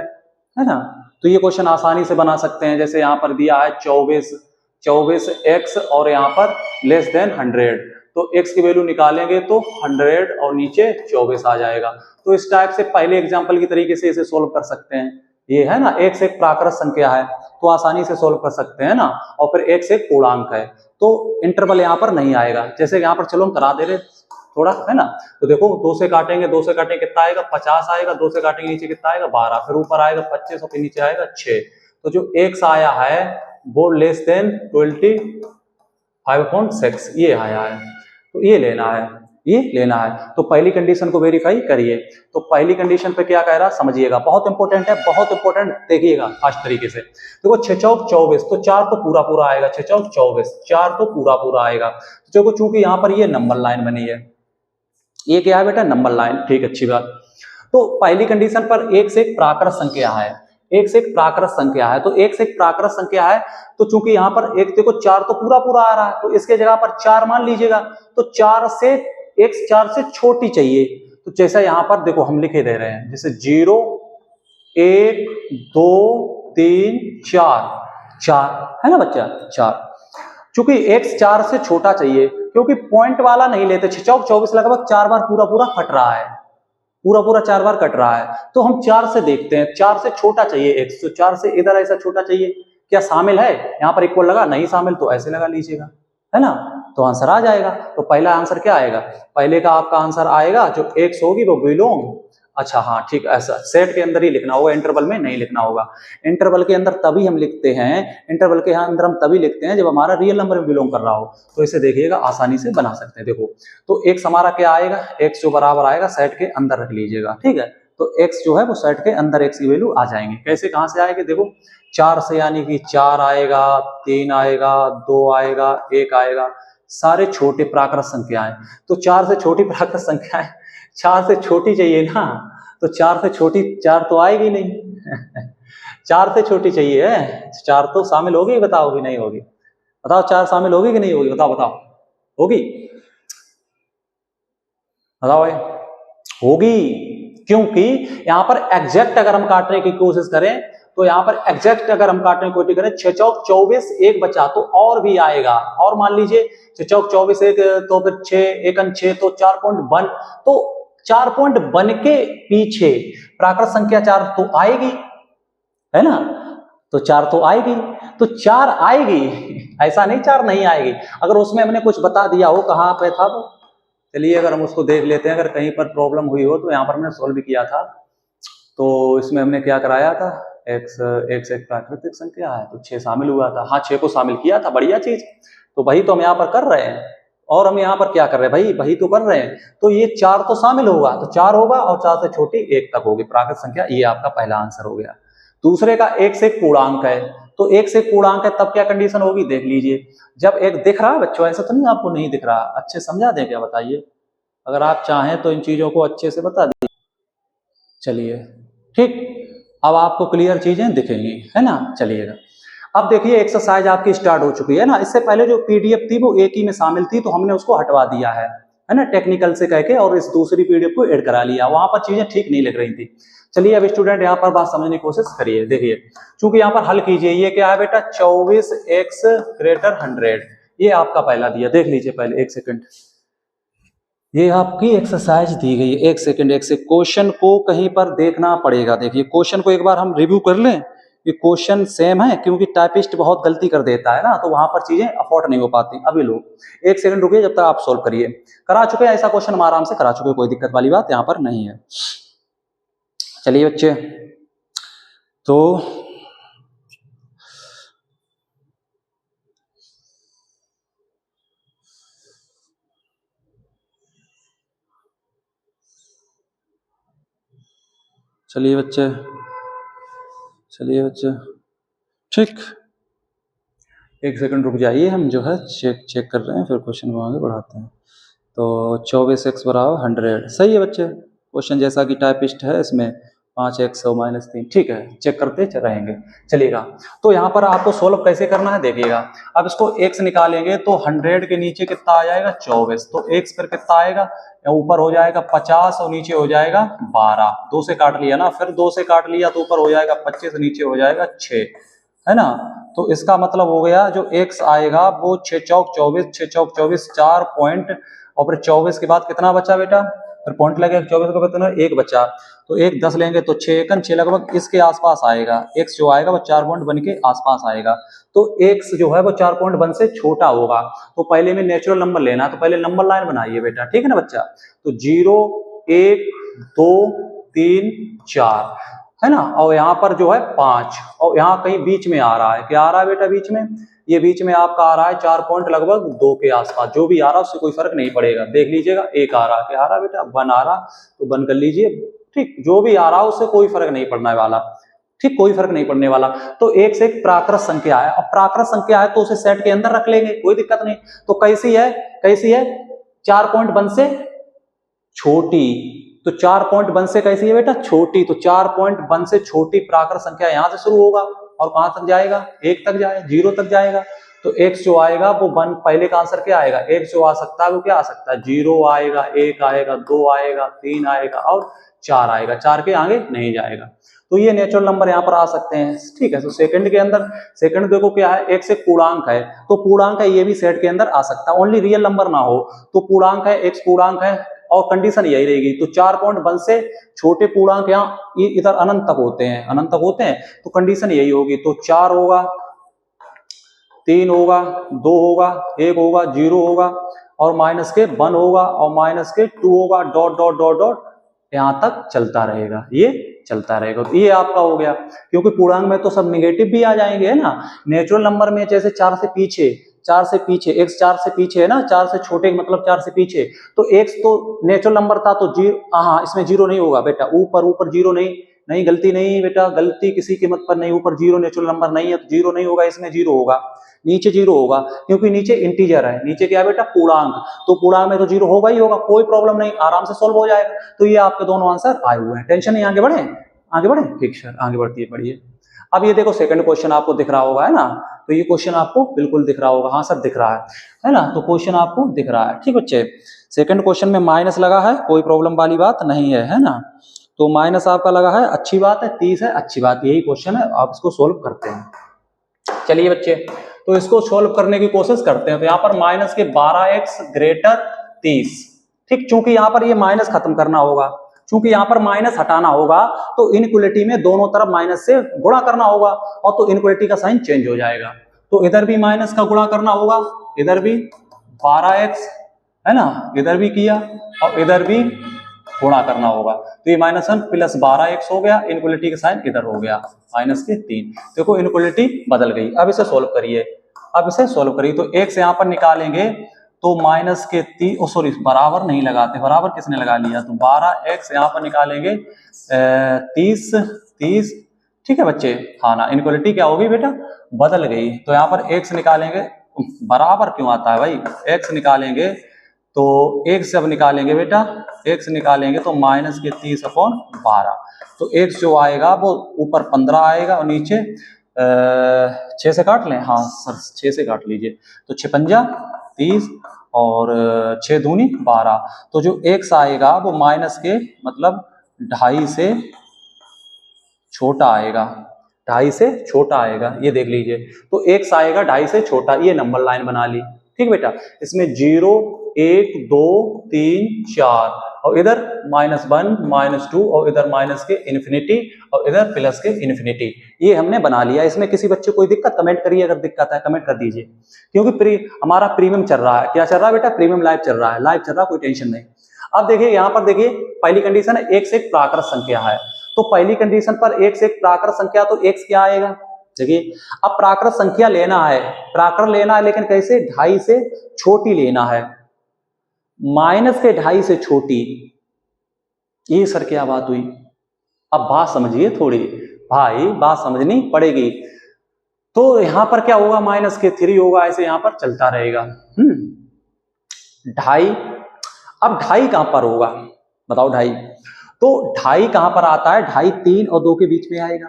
ना। तो ये क्वेश्चन आसानी से बना सकते हैं। जैसे यहाँ पर दिया है 24x और यहाँ पर <100, तो x की वैल्यू निकालेंगे तो 100 और नीचे 24 आ जाएगा। तो इस टाइप से पहले एग्जाम्पल की तरीके से इसे सोल्व कर सकते हैं। ये है ना, x एक प्राकृत संख्या है तो आसानी से सोल्व कर सकते हैं ना, और फिर x एक पूर्णांक है तो इंटरवल यहाँ पर नहीं आएगा। जैसे यहाँ पर चलो हम करा दे रहे थोड़ा, है ना। तो देखो 2 से काटेंगे, 2 से काटेंगे कितना आएगा, 50 आएगा, 2 से काटेंगे नीचे कितना आएगा, 12, फिर ऊपर आएगा 25 और फिर नीचे आएगा 6। तो जो x आया है वो <25/6 ये आया है, तो ये लेना है, ये लेना है। तो पहली कंडीशन को वेरीफाई करिए। तो पहली कंडीशन पे क्या कह रहा है समझिएगा, बहुत इंपॉर्टेंट है, बहुत इंपॉर्टेंट, देखिएगा फास्ट तरीके से। देखो 6 चौक 24, तो 4 तो पूरा पूरा आएगा, 6 चौक 24, 4 तो पूरा पूरा आएगा। देखो चूंकि यहाँ पर ये नंबर लाइन बनी है, ये क्या है बेटा, नंबर लाइन, ठीक, अच्छी बात। तो पहली कंडीशन पर x एक प्राकृत संख्या है, x एक प्राकृत संख्या है, तो x एक प्राकृत संख्या है, तो चूंकि यहाँ पर एक देखो 4 तो पूरा पूरा आ रहा है, तो इसके जगह पर 4 मान लीजिएगा। तो 4 से x 4 से छोटी चाहिए, तो जैसा यहाँ पर देखो हम लिखे दे रहे हैं, जैसे 0 1 2 3 4, 4 है ना बच्चा, 4। चूंकि x 4 से छोटा चाहिए, क्योंकि पॉइंट वाला नहीं लेते, 6 चौक 24 लगभग 4 बार पूरा पूरा कट रहा है, पूरा पूरा 4 बार कट रहा है, तो हम 4 से देखते हैं, 4 से छोटा चाहिए x, तो 4 से इधर ऐसा छोटा चाहिए। क्या शामिल है यहाँ पर, इक्वल लगा, नहीं शामिल तो ऐसे लगा लीजिएगा, है ना, तो आंसर आ जाएगा। तो पहला आंसर क्या आएगा, पहले का आपका आंसर आएगा जो x होगी वो बिलोंग, अच्छा हाँ ठीक, ऐसा सेट के अंदर ही लिखना होगा, इंटरवल में नहीं लिखना होगा। इंटरवल के अंदर तभी हम लिखते हैं, इंटरवल के अंदर हम तभी लिखते हैं जब हमारा रियल नंबर में बिलोंग कर रहा हो। तो इसे देखिएगा आसानी से बना सकते हैं। देखो तो x हमारा क्या आएगा, x जो बराबर आएगा सेट के अंदर रख लीजिएगा, ठीक है। तो x जो है वो सेट के अंदर x की वैल्यू आ जाएंगी। कैसे, कहां से आएगी, देखो 4 से, यानी कि 4 आएगा, 3 आएगा, 2 आएगा, 1 आएगा, सारे छोटे प्राकृत संख्याएं। तो 4 से छोटी प्राकृत संख्याएं, 4 से छोटी चाहिए ना, तो 4 से छोटी 4 तो आएगी नहीं 4 से छोटी चाहिए है, 4 तो शामिल होगी, बताओ भी नहीं होगी, बताओ 4 शामिल होगी कि नहीं होगी, बताओ बताओ, होगी, बताओ भाई, होगी। क्योंकि यहाँ पर एग्जैक्ट अगर हम काटने की कोशिश करें, तो यहाँ पर एग्जैक्ट अगर हम काटने की कोशिश करें, 6 चौक 24 एक बचा तो और भी आएगा, और मान लीजिए 6 चौक 24 एक, तो फिर 6 1 6, तो 4.1, तो 4.1 के पीछे प्राकृत संख्या 4 तो आएगी, है ना, तो 4 तो आएगी, तो 4 आएगी, ऐसा नहीं 4 नहीं आएगी। अगर उसमें हमने कुछ बता दिया हो कहाँ पे था वो, चलिए अगर हम उसको देख लेते हैं, अगर कहीं पर प्रॉब्लम हुई हो तो यहाँ पर हमने सोल्व किया था। तो इसमें हमने क्या कराया था, x एक प्राकृतिक संख्या है तो 6 शामिल हुआ था, हाँ 6 को शामिल किया था, बढ़िया चीज। तो वही तो हम यहाँ पर कर रहे हैं, और हम यहाँ पर क्या कर रहे हैं भाई, वही तो कर रहे हैं। तो ये 4 तो शामिल होगा, तो 4 होगा और 4 से छोटी 1 तक होगी प्राकृतिक संख्या, ये आपका पहला आंसर हो गया। दूसरे का एक से एक पूर्णांक है, तो एक से एक पूर्णांक है तब क्या कंडीशन होगी देख लीजिए। जब एक दिख रहा है बच्चों, ऐसा तो नहीं आपको नहीं दिख रहा, अच्छे समझा दें क्या बताइए, अगर आप चाहें तो इन चीजों को अच्छे से बता दीजिए। चलिए ठीक, अब आपको क्लियर चीजें दिखेंगी, है ना। चलिएगा, अब देखिए एक्सरसाइज आपकी स्टार्ट हो चुकी है ना। इससे पहले जो पीडीएफ थी वो एक ही में शामिल थी, तो हमने उसको हटवा दिया है ना, टेक्निकल से कह के, और इस दूसरी पीडीएफ को ऐड करा लिया, वहां पर चीजें ठीक नहीं लग रही थी। चलिए अब स्टूडेंट यहाँ पर बात समझने की कोशिश करिए। देखिए चूंकि यहाँ पर हल कीजिए, ये क्या है बेटा 24x ग्रेटर 100, ये आपका पहला दिया, देख लीजिए पहले, एक सेकंड, ये आपकी एक्सरसाइज दी गई है। एक सेकंड, एक से क्वेश्चन को कहीं पर देखना पड़ेगा। देखिए क्वेश्चन को एक बार हम रिव्यू कर लें, ये क्वेश्चन सेम है, क्योंकि टाइपिस्ट बहुत गलती कर देता है ना, तो वहां पर चीजें अफोर्ड नहीं हो पाती। अभी लो एक सेकंड रुकिए, जब तक आप सोल्व करिए। करा चुके हैं ऐसा क्वेश्चन, हम आराम से करा चुके, कोई दिक्कत वाली बात यहाँ पर नहीं है। चलिए बच्चे, तो चलिए बच्चे, चलिए बच्चे, ठीक, एक सेकंड रुक जाइए, हम जो है चेक कर रहे हैं, फिर क्वेश्चन को आगे बढ़ाते हैं। तो 24x बराबर 100, सही है बच्चे, क्वेश्चन जैसा कि टाइपिस्ट है इसमें 5x -3, ठीक है, चेक करते रहेंगे। चलिएगा, तो यहाँ पर आपको सोल्व कैसे करना है देखिएगा। अब इसको x निकालेंगे तो 100 के नीचे कितना आ जाएगा 24, तो x पर कितना आएगा, ऊपर हो जाएगा 50 और नीचे हो जाएगा 12, 2 से काट लिया ना, फिर 2 से काट लिया तो ऊपर हो जाएगा 25, नीचे हो जाएगा 6, है ना। तो इसका मतलब हो गया जो x आएगा वो 6 चौक 24, 6 चौक 24, 4 पॉइंट, और फिर 24 के बाद कितना बचा बेटा, फिर पॉइंट लगेगा 24 के बाद कितना, 1 बचा, तो 1 10 लेंगे तो 6 एकन 6 लगभग इसके आसपास आएगा। x जो आएगा वो 4.1 के आसपास आएगा, तो x जो है वो 4.1 से छोटा होगा। तो पहले में नेचुरल नंबर लेना है, तो पहले नंबर लाइन बनाइए बेटा, ठीक है ना बच्चा। तो 0 1 2 3 4, है ना, और यहाँ पर जो है 5, और यहाँ कहीं बीच में आ रहा है, क्या आ रहा है बेटा बीच में, ये बीच में आपका आ रहा है 4 पॉइंट लगभग 2 के आसपास, जो भी आ रहा है उससे कोई फर्क नहीं पड़ेगा, देख लीजिएगा। 1 आ रहा है, क्या आ रहा है बेटा 1 आ रहा, तो 1 कर लीजिए, ठीक, जो भी आ रहा है उससे कोई फर्क नहीं पड़ने वाला, ठीक, कोई फर्क नहीं पड़ने वाला। तो एक से एक प्राकृत संख्या है, अब प्राकृत संख्या है तो उसे सेट के अंदर रख लेंगे, कोई दिक्कत नहीं। तो कैसी है, कैसी है, 4.1 से छोटी, तो 4.1 से कैसी है बेटा छोटी, तो 4.1 से छोटी प्राकृत संख्या यहां से शुरू होगा और कहां तक जाएगा, 1 तक जाएगा, 0 तक जाएगा। तो x जो आएगा वो 1, पहले का आंसर क्या आएगा, x जो आ सकता है वो क्या आ सकता है, 0 आएगा, 1 आएगा, 2 आएगा, 3 आएगा और 4 आएगा, 4 के आगे नहीं जाएगा। तो ये नेचुरल नंबर यहाँ पर आ सकते हैं, ठीक है। तो सेकंड के अंदर, सेकंड देखो क्या है, x एक पूर्णांक है, तो पूर्णांक है ये भी सेट के अंदर आ सकता है, ओनली रियल नंबर ना हो, तो पूर्णांक है, x पूर्णांक है, और कंडीशन यही रहेगी। तो 4.1 से छोटे पूर्णांक यहाँ इधर अनंत तक होते हैं, अनंत तक होते हैं, तो कंडीशन यही होगी। तो 4 होगा, 3 होगा, 2 होगा, 1 होगा, 0 होगा, और माइनस के 1 होगा, और माइनस के 2 होगा, डॉट डॉट डॉट डॉट यहां तक चलता रहेगा, ये चलता रहेगा। तो ये आपका हो गया, क्योंकि पूर्णांक में तो सब निगेटिव भी आ जाएंगे, है ना। नेचुरल नंबर में जैसे 4 से पीछे, 4 से पीछे, x 4 से पीछे है ना, 4 से छोटे मतलब 4 से पीछे, तो x तो नेचुरल नंबर था, तो 0, हाँ इसमें 0 नहीं होगा बेटा, ऊपर 0 नहीं, नहीं गलती नहीं बेटा, गलती किसी कीमत पर नहीं, ऊपर 0 नेचुरल नंबर नहीं है, तो 0 नहीं होगा, इसमें 0 होगा, नीचे 0 होगा, क्योंकि नीचे इंटीजर है, नीचे क्या है बेटा पूर्णांक, तो पूर्णांक में तो 0 होगा ही होगा, कोई प्रॉब्लम नहीं, आराम से सोल्व हो जाएगा। तो ये आपके दोनों आंसर आए हुए हैं, टेंशन नहीं, आगे बढ़े, आगे बढ़े, ठीक सर, आगे बढ़ती पढ़िए। अब ये देखो सेकंड क्वेश्चन आपको दिख रहा होगा, है ना, तो ये क्वेश्चन आपको बिल्कुल दिख रहा होगा, हाँ सर दिख रहा है ना, तो क्वेश्चन आपको दिख रहा है, ठीक बच्चे। सेकंड क्वेश्चन में माइनस लगा है, कोई प्रॉब्लम वाली बात नहीं है ना, तो माइनस आपका लगा है, अच्छी बात है, 30 है, अच्छी बात, यही क्वेश्चन है, आप इसको सोल्व करते हैं। चलिए बच्चे, तो इसको सोल्व करने की कोशिश करते हैं। तो यहाँ पर माइनस के 12x ग्रेटर 30, ठीक, चूंकि यहाँ पर ये माइनस खत्म करना होगा, चूंकि यहाँ पर माइनस हटाना होगा, तो इनइक्वालिटी में दोनों तरफ माइनस से गुणा करना होगा, और तो इनइक्वालिटी का साइन चेंज हो जाएगा, तो इधर भी माइनस का गुणा करना होगा, इधर भी 12x, है ना, इधर भी किया, और इधर भी गुणा करना होगा, तो ये -1 + 12x हो गया, इनइक्वालिटी का साइन इधर हो गया -3, देखो इनइक्वालिटी बदल गई। अब इसे सोल्व करिए, अब इसे सोल्व करिए, तो x यहाँ पर निकालेंगे तो -3, सॉरी बराबर नहीं लगाते, बराबर किसने लगा लिया, तो 12x यहाँ पर निकालेंगे 30 ठीक है बच्चे। हाँ ना, इनक्वालिटी क्या होगी बेटा, बदल गई। तो यहाँ पर x निकालेंगे, बराबर क्यों आता है भाई, x निकालेंगे तो x जब निकालेंगे बेटा, x निकालेंगे तो माइनस के 30/12। तो x जो आएगा वो ऊपर 15 आएगा और नीचे 6 से काट लें, हाँ सर 6 से काट लीजिए। तो 6 पंजा 30 और 6 दूनी 12। तो जो x आएगा वो माइनस के मतलब 2.5 से छोटा आएगा, 2.5 से छोटा आएगा, ये देख लीजिए। तो x आएगा 2.5 से छोटा, ये नंबर लाइन बना ली। ठीक बेटा, इसमें 0 1 2 3 4 और इधर -1 -2 और इधर माइनस के इन्फिनिटी और इधर प्लस के इन्फिनिटी, ये हमने बना लिया। इसमें किसी बच्चे कोई दिक्कत कमेंट करिए, अगर दिक्कत है कमेंट कर दीजिए, क्योंकि हमारा प्रीमियम चल रहा है। क्या चल रहा है बेटा, प्रीमियम लाइव चल रहा है, लाइव चल रहा है, कोई टेंशन नहीं। अब देखिए यहाँ पर देखिए पहली कंडीशन है x एक प्राकृत संख्या है, तो पहली कंडीशन पर x एक प्राकृत संख्या, तो x क्या आएगा, देखिए अब प्राकृत संख्या लेना है, प्राकृत लेना है, लेकिन कैसे, 2.5 से छोटी लेना है, माइनस के 2.5 से छोटी। ये सर क्या बात हुई, अब बात समझिए थोड़ी भाई, बात समझनी पड़ेगी। तो यहां पर क्या होगा, माइनस के 3 होगा, ऐसे यहां पर चलता रहेगा। 2.5, अब 2.5 कहां पर होगा बताओ, 2.5, तो 2.5 कहां पर आता है, 2.5 3 और 2 के बीच में आएगा,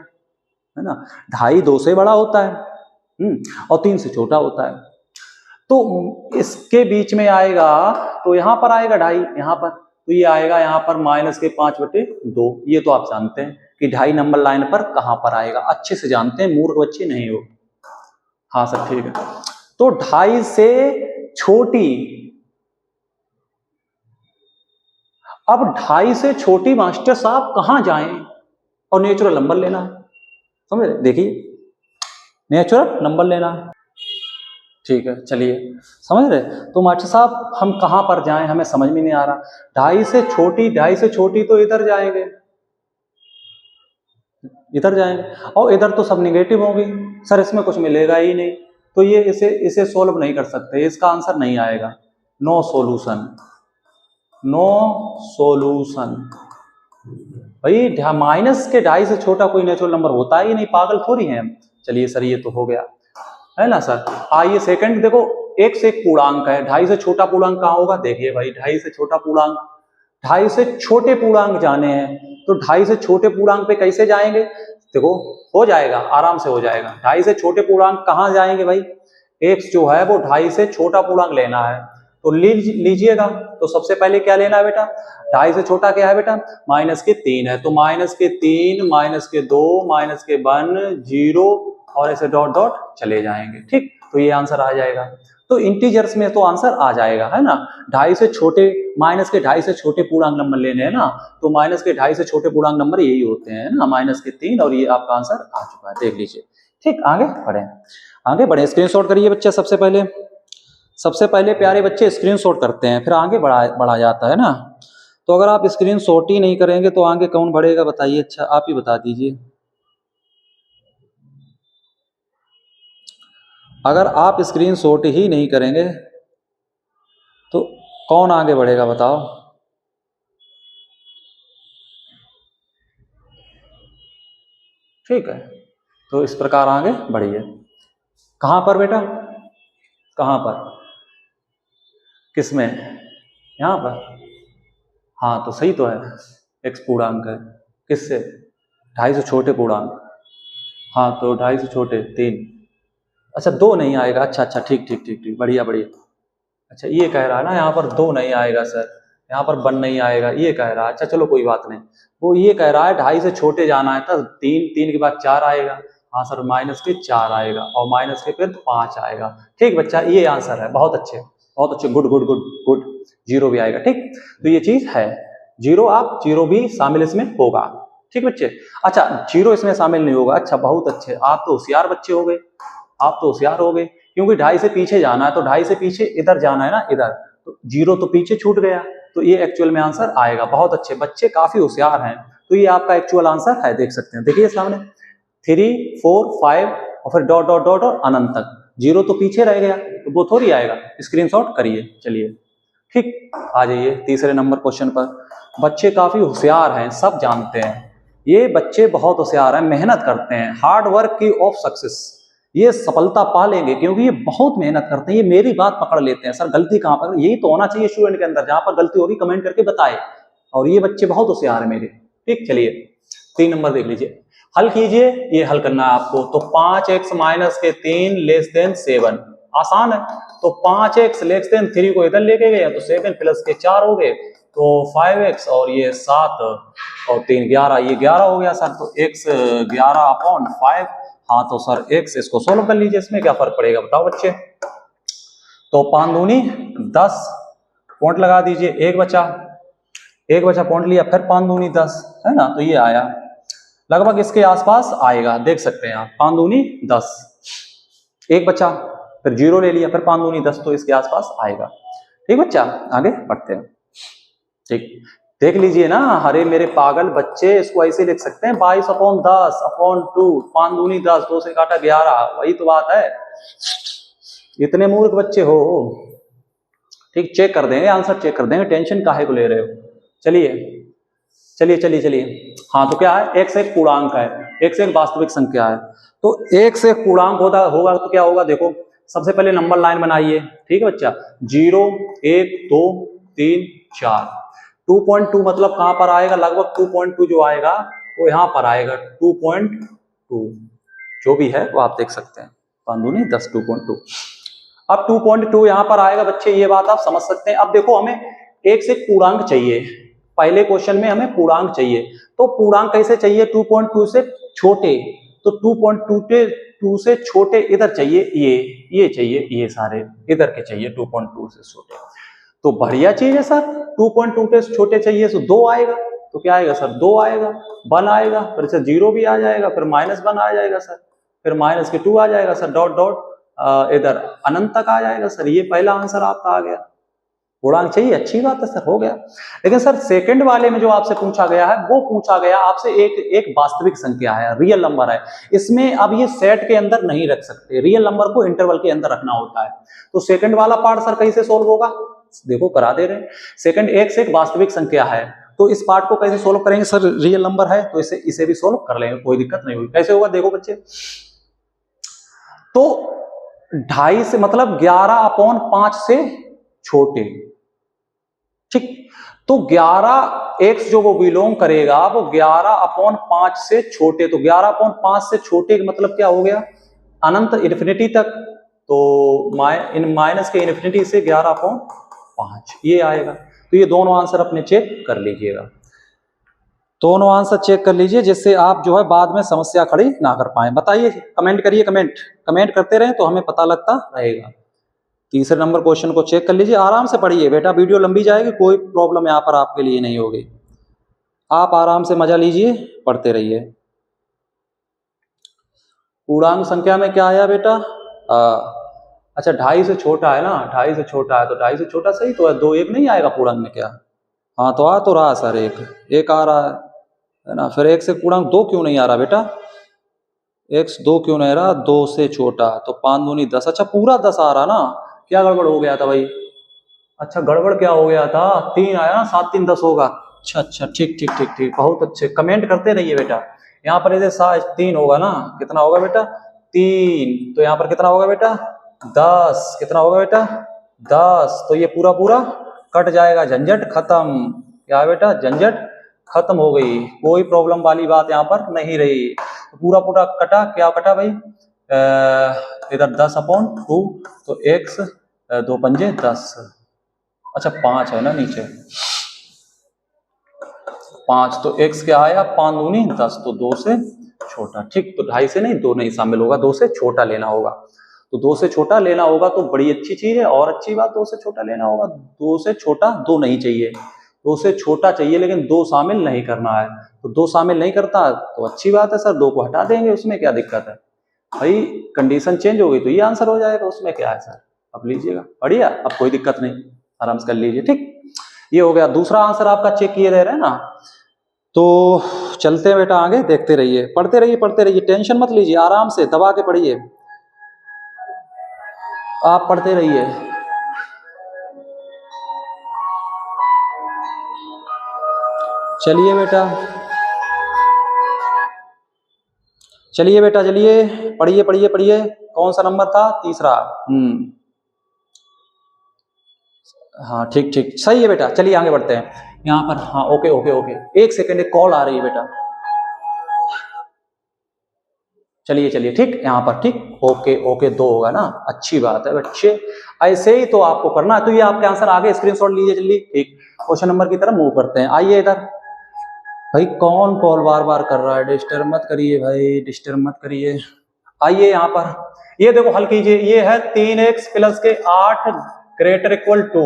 है ना। 2.5 2 से बड़ा होता है और 3 से छोटा होता है, तो इसके बीच में आएगा, तो यहां पर आएगा 2.5 यहां पर, तो ये आएगा यहां पर माइनस के 5/2। ये तो आप जानते हैं कि 2.5 नंबर लाइन पर कहां पर आएगा, अच्छे से जानते हैं, मूर्ख बच्चे नहीं हो। हाँ सर ठीक है, तो 2.5 से छोटी, अब 2.5 से छोटी मास्टर साहब कहां जाएं, और नेचुरल नंबर लेना है, समझ रहे, देखिए नेचुरल नंबर लेना है। ठीक है चलिए, समझ रहे, तो मास्टर साहब हम कहां पर जाएं, हमें समझ में नहीं आ रहा। 2.5 से छोटी, 2.5 से छोटी तो इधर जाएंगे, इधर जाएंगे, और इधर तो सब निगेटिव होंगे सर, इसमें कुछ मिलेगा ही नहीं, तो ये इसे सोल्व नहीं कर सकते, इसका आंसर नहीं आएगा, नो सॉल्यूशन, नो सॉल्यूशन। भाई माइनस के 2.5 से छोटा कोई नेचुरल नंबर होता ही नहीं, पागल थोड़ी है हम। चलिए सर ये तो हो गया है ना सर। आइए सेकंड देखो, x एक पूर्णांक है, 2.5 से छोटा पूर्णांक कहाँ होगा, देखिए भाई 2.5 से छोटा पूर्णांक, 2.5 से छोटे पूर्णांक जाने हैं, तो 2.5 से छोटे पूर्णांक पे कैसे जाएंगे, देखो हो जाएगा, आराम से हो जाएगा। 2.5 से छोटे पूर्णांक कहाँ जाएंगे भाई, x जो है वो 2.5 से छोटा पूर्णांक लेना है, तो लीजिएगा। तो सबसे पहले क्या लेना है बेटा, 2.5 से छोटा क्या है बेटा, -3 है, तो -3 -2 -1 0 और ऐसे डॉट डॉट चले जाएंगे। ठीक, तो ये आंसर आ जाएगा। तो इंटीजर्स में तो आंसर आ जाएगा, है ना। 2.5 से छोटे, माइनस के 2.5 से छोटे पूर्णांक नंबर लेने हैं ना, तो माइनस के 2.5 से छोटे पूर्णांक नंबर यही होते हैं ना, -3, और ये आपका आंसर आ चुका है, देख लीजिए। ठीक, आगे बढ़े, स्क्रीनशॉट करिए बच्चे। सबसे पहले प्यारे बच्चे स्क्रीनशॉट करते हैं, फिर आगे बढ़ा जाता है ना। तो अगर आप स्क्रीनशॉट ही नहीं करेंगे तो आगे कौन बढ़ेगा बताइए, अच्छा आप ही बता दीजिए। अगर आप स्क्रीनशॉट ही नहीं करेंगे तो कौन आगे बढ़ेगा बताओ। ठीक है, तो इस प्रकार आगे बढ़िए। कहां पर बेटा, कहां पर, किसमें, यहां पर, हाँ तो सही तो है, x पूर्णांक है, किससे, 2.5 से छोटे पूर्णांक, हाँ तो 2.5 से छोटे 3, अच्छा 2 नहीं आएगा, अच्छा ठीक, बढ़िया। अच्छा ये कह रहा है ना यहाँ पर 2 नहीं आएगा सर, यहाँ पर 1 नहीं आएगा, ये कह रहा है। अच्छा चलो कोई बात नहीं, वो ये कह रहा है 2.5 से छोटे जाना है, तो 3 के बाद 4 आएगा, हाँ सर -4 आएगा और माइनस के फिर 5 आएगा। ठीक बच्चा, ये आंसर है, बहुत अच्छे, गुड। 0 भी आएगा, ठीक, तो ये चीज है, 0 भी शामिल इसमें होगा। ठीक बच्चे, अच्छा 0 इसमें शामिल नहीं होगा, अच्छा बहुत अच्छे, आप तो होशियार बच्चे हो गए, क्योंकि 2.5 से पीछे जाना है, तो 2.5 से पीछे इधर जाना है ना, इधर, तो 0 तो पीछे छूट गया, तो ये एक्चुअल में आंसर आएगा। बहुत अच्छे बच्चे, काफी होशियार हैं, तो ये आपका एक्चुअल आंसर है, देख सकते हैं, देखिए सामने 3 4 5 और फिर डॉट डॉट डॉट और अनंत तक, 0 तो पीछे रह गया, तो वो थोड़ी आएगा। स्क्रीनशॉट करिए, चलिए ठीक, आ जाइए तीसरे नंबर क्वेश्चन पर। बच्चे काफी होशियार हैं, सब जानते हैं, ये बच्चे बहुत होशियार हैं, मेहनत करते हैं, हार्ड वर्क की ऑफ सक्सेस, ये सफलता पा लेंगे क्योंकि ये बहुत मेहनत करते हैं, ये मेरी बात पकड़ लेते हैं। सर गलती कहाँ पर, यही तो होना चाहिए स्टूडेंट के अंदर, जहां पर गलती हो रही कमेंट करके बताए, और ये बच्चे बहुत होशियार है मेरे। ठीक, चलिए 3 नंबर देख लीजिए, हल कीजिए, ये हल करना है आपको। तो 5x माइनस के 3 लेस देन 7, आसान है। तो 5x लेस देन 3 को इधर लेके गए तो 7 प्लस के 4 हो गए, तो 5x और ये 7 और 3 11, ये 11 हो गया सर। तो x 11 अपॉन 5, हाँ तो सर x, इसको सोल्व कर लीजिए, इसमें क्या फर्क पड़ेगा बताओ बच्चे। तो 5 दूनी 10, पॉइंट लगा दीजिए, एक बचा पॉइंट लिया, फिर 5 दूनी 10 है ना, तो ये आया लगभग इसके आसपास आएगा, देख सकते हैं आप, 5 दूनी 10, एक बचा, फिर 0 ले लिया, फिर 5 दूनी 10, तो इसके आसपास आएगा। ठीक बच्चा, आगे बढ़ते हैं। ठीक, देख लीजिए ना, अरे मेरे पागल बच्चे, इसको ऐसे लिख सकते हैं 22 अपॉन 10 अपॉन 2, 5 दूनी 10, 2 से काटा 11, वही तो बात है, इतने मूर्ख बच्चे हो। ठीक, चेक कर देंगे, आंसर चेक कर देंगे, टेंशन काहे को ले रहे हो। चलिए चलिए चलिए चलिए, हाँ तो क्या है, x एक पूर्णांक है, x एक वास्तविक संख्या है, तो x एक पूर्णांक होगा तो क्या होगा, देखो सबसे पहले नंबर लाइन बनाइए। ठीक है बच्चा, 0 1 2 3 4, 2.2 मतलब कहां पर आएगा, लगभग 2.2 जो आएगा वो यहां पर आएगा, 2.2 जो भी है वो आप देख सकते हैं, 5 दूनी 10, 2.2। अब 2.2 यहां पर आएगा बच्चे, ये बात आप समझ सकते हैं। अब देखो हमें x एक पूर्णांक चाहिए, पहले क्वेश्चन में हमें पूर्णांक चाहिए, तो पूर्णांक कैसे चाहिए, 2.2 से छोटे, तो 2.2 से छोटे इधर चाहिए, ये चाहिए, ये सारे इधर के चाहिए 2.2 से छोटे, तो बढ़िया चीज है सर। 2.2 से छोटे चाहिए तो 2 आएगा, तो क्या आएगा सर, 2 आएगा, 1 आएगा, फिर से 0 भी आ जाएगा, फिर -1 आ जाएगा सर, फिर माइनस के 2 आ जाएगा सर, डॉट डॉट इधर अनंत तक आ जाएगा सर। ये पहला आंसर आपका आ गया, पूर्णांक चाहिए, अच्छी बात है सर, हो गया। लेकिन सर सेकंड वाले में जो आपसे पूछा गया है, वो पूछा गया आपसे एक वास्तविक संख्या है, रियल नंबर है, इसमें अब ये सेट के अंदर नहीं रख सकते, रियल नंबर को इंटरवल के अंदर रखना होता है। तो सेकंड वाला पार्ट सर कैसे सोल्व होगा, देखो करा दे रहे हैं। सेकंड x एक वास्तविक संख्या है, तो इस पार्ट को कैसे सोल्व करेंगे सर, रियल नंबर है तो इसे भी सोल्व कर लेंगे, कोई दिक्कत नहीं होगी। कैसे होगा देखो बच्चे, तो 2.5 से मतलब 11/5 से छोटे, ठीक, तो 11x जो वो बिलोंग करेगा वो 11/5 से छोटे, तो 11/5 से छोटे का मतलब क्या हो गया, अनंत इन्फिनिटी तक, तो माइनस के इन्फिनिटी से 11/5 ये आएगा। तो ये दोनों आंसर अपने चेक कर लीजिएगा, दोनों आंसर चेक कर लीजिए, जिससे आप जो है बाद में समस्या खड़ी ना कर पाए। बताइए, कमेंट करिए, कमेंट करते रहे तो हमें पता लगता रहेगा। तीसरे नंबर क्वेश्चन को चेक कर लीजिए, आराम से पढ़िए बेटा, वीडियो लंबी जाएगी, कोई प्रॉब्लम यहाँ पर आपके लिए नहीं होगी, आप आराम से मजा लीजिए, पढ़ते रहिए। पूर्णांक संख्या में क्या आया बेटा, अच्छा 2.5 से छोटा है ना, 2.5 से छोटा है, तो 2.5 से छोटा सही तो है, 2 1 नहीं आएगा पूर्णांक में क्या, हाँ तो आ तो रहा सर, एक आ रहा है ना, फिर 1 से पूर्णांक 2 क्यों नहीं आ रहा बेटा, x 2 क्यों नहीं आ रहा, 2 से छोटा, तो 5 दूनी 10, अच्छा पूरा 10 आ रहा ना, क्या गड़बड़ हो गया था भाई, अच्छा गड़बड़ क्या हो गया था, 3 आया ना, 7 3 10 होगा, अच्छा अच्छा ठीक ठीक ठीक ठीक, बहुत अच्छे, कमेंट करते रहिए बेटा। यहाँ पर यदि 3 होगा ना, कितना होगा बेटा 3, तो यहाँ पर कितना होगा बेटा 10, कितना होगा बेटा 10, तो ये पूरा पूरा कट जाएगा, झंझट खत्म, क्या है बेटा झंझट खत्म हो गई, कोई प्रॉब्लम वाली बात यहाँ पर नहीं रही, तो पूरा पूरा कटा, क्या कटा भाई, इधर 10/2, तो x 2 पंजे 10, अच्छा 5 है ना नीचे, 5, तो x क्या आया, 5 दूनी 10, तो 2 से छोटा, ठीक, तो 2.5 से नहीं, 2 नहीं शामिल होगा, 2 से छोटा लेना होगा, तो 2 से छोटा लेना होगा, तो बड़ी अच्छी चीज है, और अच्छी बात 2 से छोटा लेना होगा, 2 से छोटा 2 नहीं चाहिए, 2 से छोटा चाहिए, लेकिन 2 शामिल नहीं करना है, तो 2 शामिल नहीं करता तो अच्छी बात है सर, 2 को हटा देंगे, उसमें क्या दिक्कत है भाई, कंडीशन चेंज हो गई तो ये आंसर हो जाएगा, उसमें क्या है सर, अब लीजिएगा, बढ़िया, अब कोई दिक्कत नहीं, आराम से कर लीजिए, ठीक, ये हो गया। दूसरा आंसर आपका चेक किए रह रहे हैं ना, तो चलते हैं बेटा आगे, देखते रहिए, पढ़ते रहिए, टेंशन मत लीजिए, आराम से दबा के पढ़िए, आप पढ़ते रहिए। चलिए बेटा, चलिए बेटा चलिए, पढ़िए पढ़िए पढ़िए। कौन सा नंबर था? तीसरा। हाँ ठीक ठीक सही है बेटा। चलिए आगे बढ़ते हैं यहाँ पर। हाँ ओके ओके ओके, एक सेकेंड, एक कॉल आ रही है बेटा। चलिए चलिए ठीक, यहाँ पर ठीक, ओके ओके, 2 होगा ना, अच्छी बात है बच्चे, ऐसे ही तो आपको करना है। तो ये आपके आंसर आगे, स्क्रीनशॉट लीजिए जल्दी। ठीक, क्वेश्चन नंबर की तरफ मूव करते हैं। आइए इधर। भाई कौन कॉल बार बार कर रहा है? डिस्टर्ब मत करिए भाई, डिस्टर्ब मत करिए। आइए यहाँ पर, ये देखो हल कीजिए। ये है 3x प्लस के 8 ग्रेटर इक्वल टू,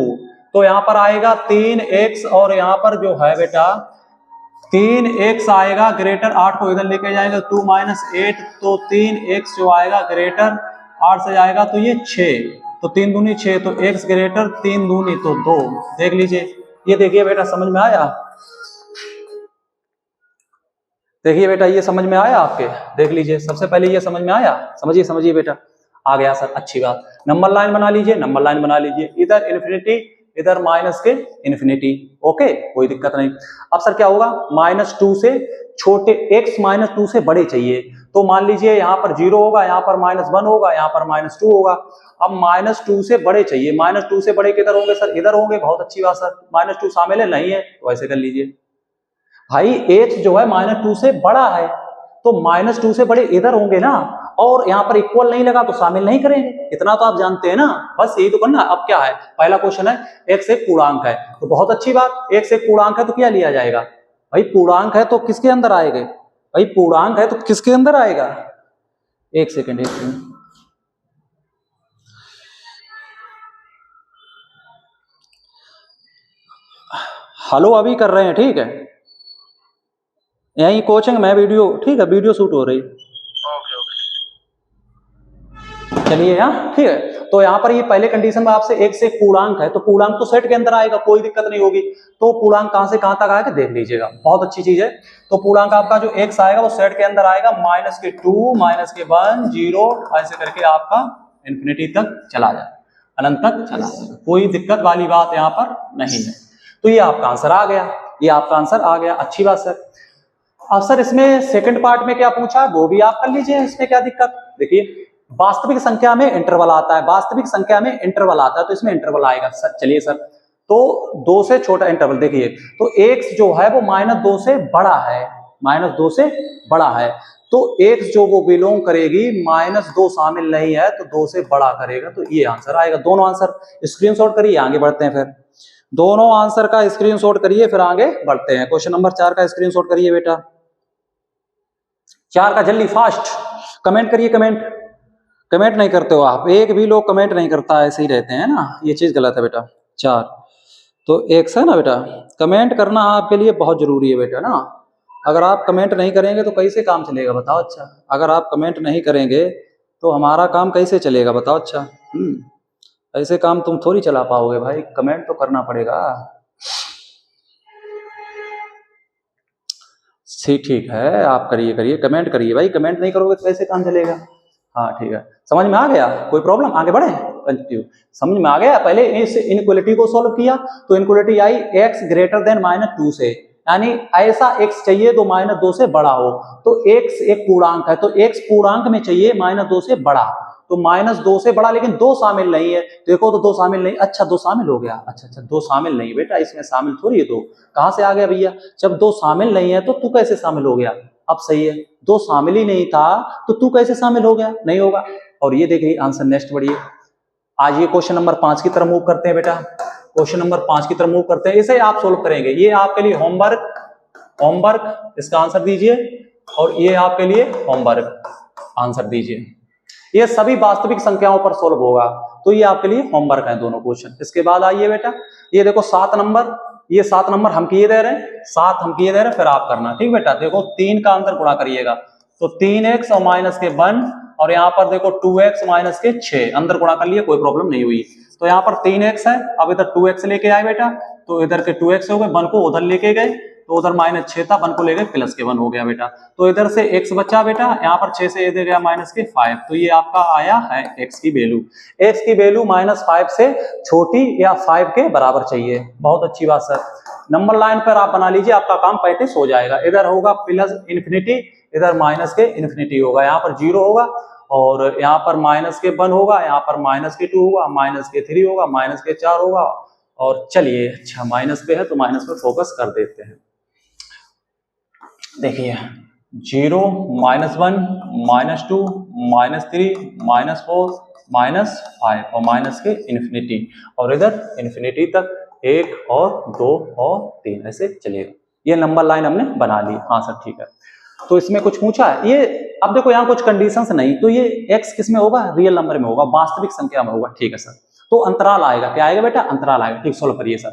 तो यहाँ पर आएगा 3x, और यहाँ पर जो है बेटा 3x आएगा ग्रेटर, 8 को इधर लेके जाएंगे 2 माइनस 8, तो 3x जो आएगा ग्रेटर 8 से जाएगा तो ये 6, तो 3 दूनी 6, तो x ग्रेटर 3 दूनी तो 2। देख लीजिए, ये देखिए बेटा समझ में आया? देखिए बेटा ये समझ में आया आपके? देख लीजिए, सबसे पहले ये समझ में आया, समझिए समझिए बेटा। आ गया सर, अच्छी बात। नंबर लाइन बना लीजिए, नंबर लाइन बना लीजिए, इधर इन्फिनिटी इधर माइनस के इन्फिनिटी, ओके कोई दिक्कत नहीं। अब सर क्या होगा? -2 से छोटे, x -2 से बड़े चाहिए, तो मान लीजिए यहाँ पर 0 होगा, यहाँ पर -1 होगा, यहाँ पर -2 होगा। अब -2 से बड़े चाहिए, -2 से बड़े किधर होंगे सर? इधर होंगे, बहुत अच्छी बात सर। -2 शामिल है? नहीं है, तो ऐसे कर लीजिए भाई, h जो है -2 से बड़ा है, तो -2 से बड़े इधर होंगे ना, और यहाँ पर इक्वल नहीं लगा तो शामिल नहीं करेंगे, इतना तो आप जानते हैं ना, बस यही तो करना। अब क्या है, पहला क्वेश्चन है x एक पूर्णांक है, तो बहुत अच्छी बात, x एक पूर्णांक है तो क्या लिया जाएगा भाई? पूर्णांक है तो किसके अंदर आएगा भाई? पूर्णांक है तो किसके अंदर आएगा? एक सेकेंड, हेलो अभी कर रहे हैं, ठीक है, यही कोचिंग में वीडियो, ठीक है, वीडियो शूट हो रही। ओके ओके चलिए यहाँ, ठीक है। तो यहाँ पर ये पहले कंडीशन में आपसे x से पूर्णांक है, तो पूर्णांक तो सेट के अंदर आएगा, कोई दिक्कत नहीं होगी। तो पूर्णांक कहां से कहां तक आएगा देख लीजिएगा, बहुत अच्छी चीज है। तो पूर्णांक आपका जो x आएगा वो सेट के अंदर आएगा, -2 -1 0 ऐसे करके आपका इन्फिनिटी तक चला जाए, अनंत तक चला जाए, कोई दिक्कत वाली बात यहाँ पर नहीं है। तो ये आपका आंसर आ गया, ये आपका आंसर आ गया, अच्छी बात सर। अब सर इसमें सेकंड पार्ट में क्या पूछा वो भी आप कर लीजिए, इसमें क्या दिक्कत? देखिए वास्तविक संख्या में इंटरवल आता है, वास्तविक संख्या में इंटरवल आता है, तो इसमें इंटरवल आएगा सर। चलिए सर, तो 2 से छोटा इंटरवल, देखिए तो x जो है वो -2 से बड़ा है, -2 से बड़ा है, तो x जो वो बिलोंग करेगी, -2 शामिल नहीं है तो 2 से बड़ा करेगा, तो ये आंसर आएगा। दोनों आंसर स्क्रीनशॉट करिए, आगे बढ़ते हैं फिर। दोनों आंसर का स्क्रीनशॉट करिए, फिर आगे बढ़ते हैं। क्वेश्चन नंबर 4 का स्क्रीनशॉट करिए बेटा, 4 का जल्दी फास्ट कमेंट करिए। कमेंट नहीं करते हो आप, एक भी लोग कमेंट नहीं करता, ऐसे ही रहते हैं ना, ये चीज गलत है बेटा। 4 तो x है ना बेटा, कमेंट करना आपके लिए बहुत जरूरी है बेटा ना। अगर आप कमेंट नहीं करेंगे तो कैसे काम चलेगा बताओ? अच्छा, अगर आप कमेंट नहीं करेंगे तो हमारा काम कैसे चलेगा बताओ? अच्छा ऐसे काम तुम थोड़ी चला पाओगे भाई, कमेंट तो करना पड़ेगा। ठीक है, आप करिए कमेंट करिए भाई, कमेंट नहीं करोगे तो कैसे काम चलेगा? हाँ ठीक है, समझ में आ गया, कोई प्रॉब्लम? आगे बढ़े, कंटिन्यू। समझ में आ गया? पहले इस इनइक्वालिटी को सॉल्व किया तो इनइक्वालिटी आई x ग्रेटर देन -2 से, यानी ऐसा x चाहिए तो -2 से बड़ा हो, तो x एक पूर्णांक है, तो x पूर्णांक में चाहिए -2 से बड़ा, तो -2 से बड़ा, लेकिन 2 शामिल नहीं है। देखो तो 2 शामिल नहीं, अच्छा 2 शामिल हो गया, अच्छा 2 शामिल नहीं बेटा, इसमें शामिल थोड़ी है 2, कहां से आ गया भैया? जब 2 शामिल नहीं है तो तू कैसे शामिल हो गया? अब सही है, 2 शामिल ही नहीं था तो तू कैसे शामिल हो गया? नहीं होगा। और ये देखिए आंसर, नेक्स्ट बढ़िए। आज ये क्वेश्चन नंबर 5 की तरफ मूव करते हैं बेटा, क्वेश्चन नंबर 5 की तरफ मूव करते हैं, इसे आप सोल्व करेंगे, ये आपके लिए होमवर्क, इसका आंसर दीजिए, और ये आपके लिए होमवर्क, आंसर दीजिए। ये सभी वास्तविक संख्याओं पर सोल्व होगा, तो ये आपके लिए होमवर्क है दोनों क्वेश्चन। इसके बाद आइए बेटा, ये देखो 7 नंबर, ये 7 नंबर हम किए दे रहे हैं, 7 हम किए दे रहे हैं, फिर आप करना, ठीक बेटा। देखो 3 का अंतर गुणा करिएगा, तो 3x और माइनस के 1, और यहाँ पर देखो 2x माइनस के 6, अंदर गुणा कर लिए, कोई प्रॉब्लम नहीं हुई। तो यहाँ पर 3x है, अब इधर 2x लेके आए बेटा, तो इधर के 2x हो गए, 1 को उधर लेके गए, तो उधर -6 था, 1 को ले गए प्लस के 1 हो गया बेटा, तो इधर से x बचा बेटा, यहाँ पर 6 से इधर गया -5, तो ये आपका आया है x की वैल्यू। x की वैल्यू -5 से छोटी या 5 के बराबर चाहिए, बहुत अच्छी बात सर। नंबर लाइन पर आप बना लीजिए, आपका काम 35 हो जाएगा। इधर होगा +∞, इधर माइनस के इन्फिनिटी होगा, यहाँ पर 0 होगा और यहाँ पर माइनस के 1 होगा, यहाँ पर माइनस के 2 होगा, माइनस के 3 होगा, माइनस के 4 होगा। और चलिए अच्छा माइनस पे है तो माइनस पे फोकस कर देते हैं। देखिए 0 -1 -2 -3 -4 -5 और माइनस के इन्फिनिटी और इधर इन्फिनिटी तक 1 और 2 और 3 ऐसे चलेगा। ये नंबर लाइन हमने बना ली। हाँ सर ठीक है। तो इसमें कुछ पूछा है ये, अब देखो यहाँ कुछ कंडीशंस नहीं, तो ये x किस में होगा, रियल नंबर में होगा, वास्तविक संख्या में होगा। ठीक है सर, तो अंतराल आएगा, क्या आएगा बेटा, अंतराल आएगा। ठीक, सोल्व करिए सर।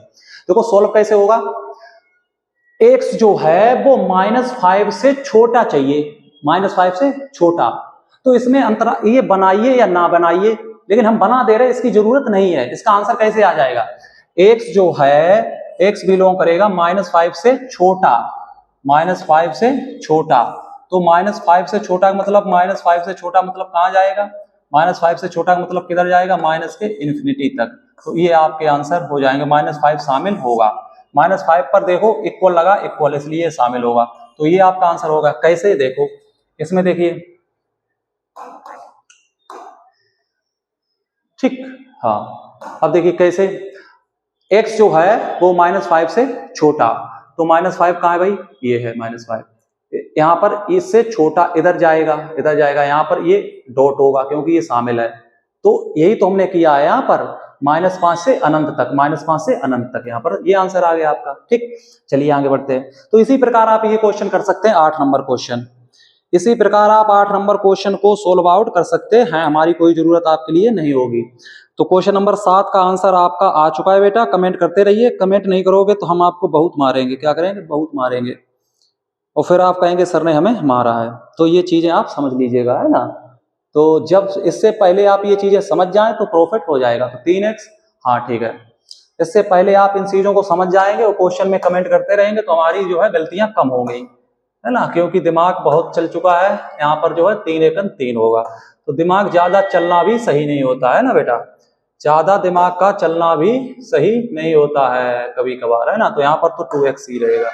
देखो सोल्व कैसे होगा, x जो है वो -5 से छोटा चाहिए, -5 से छोटा। तो इसमें अंतराल ये बनाइए या ना बनाइए, लेकिन हम बना दे रहे हैं, इसकी जरूरत नहीं है। इसका आंसर कैसे आ जाएगा, x जो है x बिलोंग करेगा -5 से छोटा, -5 से छोटा। तो -5 से छोटा मतलब -5 से छोटा मतलब कहां जाएगा, -5 से छोटा मतलब किधर जाएगा, माइनस के इन्फिनिटी तक। तो ये आपके आंसर हो जाएंगे, -5 शामिल होगा। -5 पर देखो इक्वल लगा, इक्वल इसलिए शामिल होगा। तो ये आपका आंसर होगा। कैसे देखो, इसमें देखिए ठीक, हाँ अब देखिए कैसे, x जो है वो -5 से छोटा, तो -5 कहाँ है भाई, ये है -5। यहाँ पर इससे छोटा इधर जाएगा, इधर जाएगा, यहाँ पर ये डॉट होगा क्योंकि ये शामिल है। तो यही तो हमने किया है यहाँ पर, -5 से अनंत तक, -5 से अनंत तक, यहाँ पर ये आंसर आ गया आपका। ठीक, चलिए आगे बढ़ते हैं। तो इसी प्रकार आप ये क्वेश्चन कर सकते हैं, 8 नंबर क्वेश्चन। इसी प्रकार आप 8 नंबर क्वेश्चन को सोल्व आउट कर सकते हैं, हमारी कोई जरूरत आपके लिए नहीं होगी। तो क्वेश्चन नंबर 7 का आंसर आपका आ चुका है बेटा। कमेंट करते रहिए, कमेंट नहीं करोगे तो हम आपको बहुत मारेंगे। क्या करेंगे, बहुत मारेंगे, और फिर आप कहेंगे सर ने हमें मारा है। तो ये चीजें आप समझ लीजिएगा, है ना। तो जब इससे पहले आप ये चीजें समझ जाएं तो प्रॉफिट हो जाएगा। तो 3x, हाँ ठीक है, इससे पहले आप इन चीजों को समझ जाएंगे और क्वेश्चन में कमेंट करते रहेंगे तो हमारी जो है गलतियां कम हो गई, है ना, क्योंकि दिमाग बहुत चल चुका है। यहाँ पर जो है 3 एकम 3 होगा, तो दिमाग ज्यादा चलना भी सही नहीं होता है ना बेटा, ज्यादा दिमाग का चलना भी सही नहीं होता है कभी कभार, है ना। तो यहाँ पर तो 2x ही रहेगा,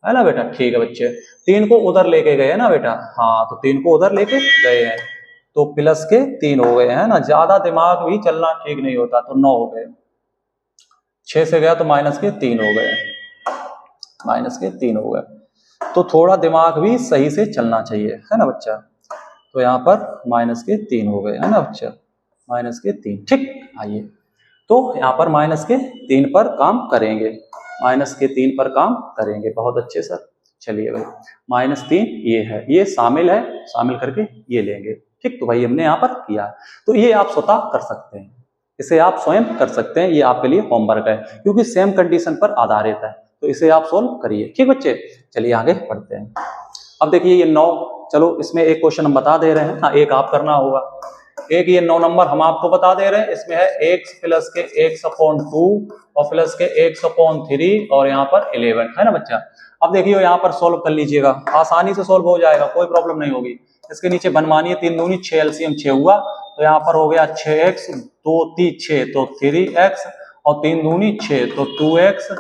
है ना बेटा। ठीक है बच्चे, 3 को उधर लेके गए ना बेटा, हाँ तो 3 को उधर लेके गए हैं तो प्लस के 3 हो गए, है ना। ज्यादा दिमाग भी चलना ठीक नहीं होता, तो 9 हो गए। 6 से गया तो माइनस के 3 हो गए, माइनस के 3 हो गए। तो थोड़ा दिमाग भी सही से चलना चाहिए, है ना बच्चा। तो यहाँ पर माइनस के 3 हो गए, है ना बच्चा, माइनस के 3। ठीक, आइए तो यहाँ पर माइनस के 3 पर काम करेंगे, माइनस के 3 पर काम करेंगे। बहुत अच्छे सर, चलिए भाई -3 ये है, ये शामिल है, शामिल करके ये लेंगे। ठीक, तो भाई हमने यहाँ पर किया। तो ये आप स्वतः कर सकते हैं, इसे आप स्वयं कर सकते हैं, ये आपके लिए होमवर्क है क्योंकि सेम कंडीशन पर आधारित है। तो इसे आप सोल्व करिए। ठीक बच्चे, चलिए आगे बढ़ते हैं। अब देखिए ये 9, चलो इसमें एक क्वेश्चन हम बता दे रहे हैं ना, एक आप करना होगा। एक ये 9 नंबर हम आपको बता दे रहे हैं, इसमें है x प्लस के x/2 और प्लस के x/3 और यहाँ पर 11, है ना बच्चा। अब देखिए यहाँ पर सोल्व कर लीजिएगा, आसानी से सोल्व हो जाएगा, कोई प्रॉब्लम नहीं होगी। इसके नीचे बनवानी है 3 दूनी 6, एलसीएम 6 हुआ तो यहाँ पर हो गया 6x, 2 3 6 तो 3x और 3 दूनी 6 तो 2x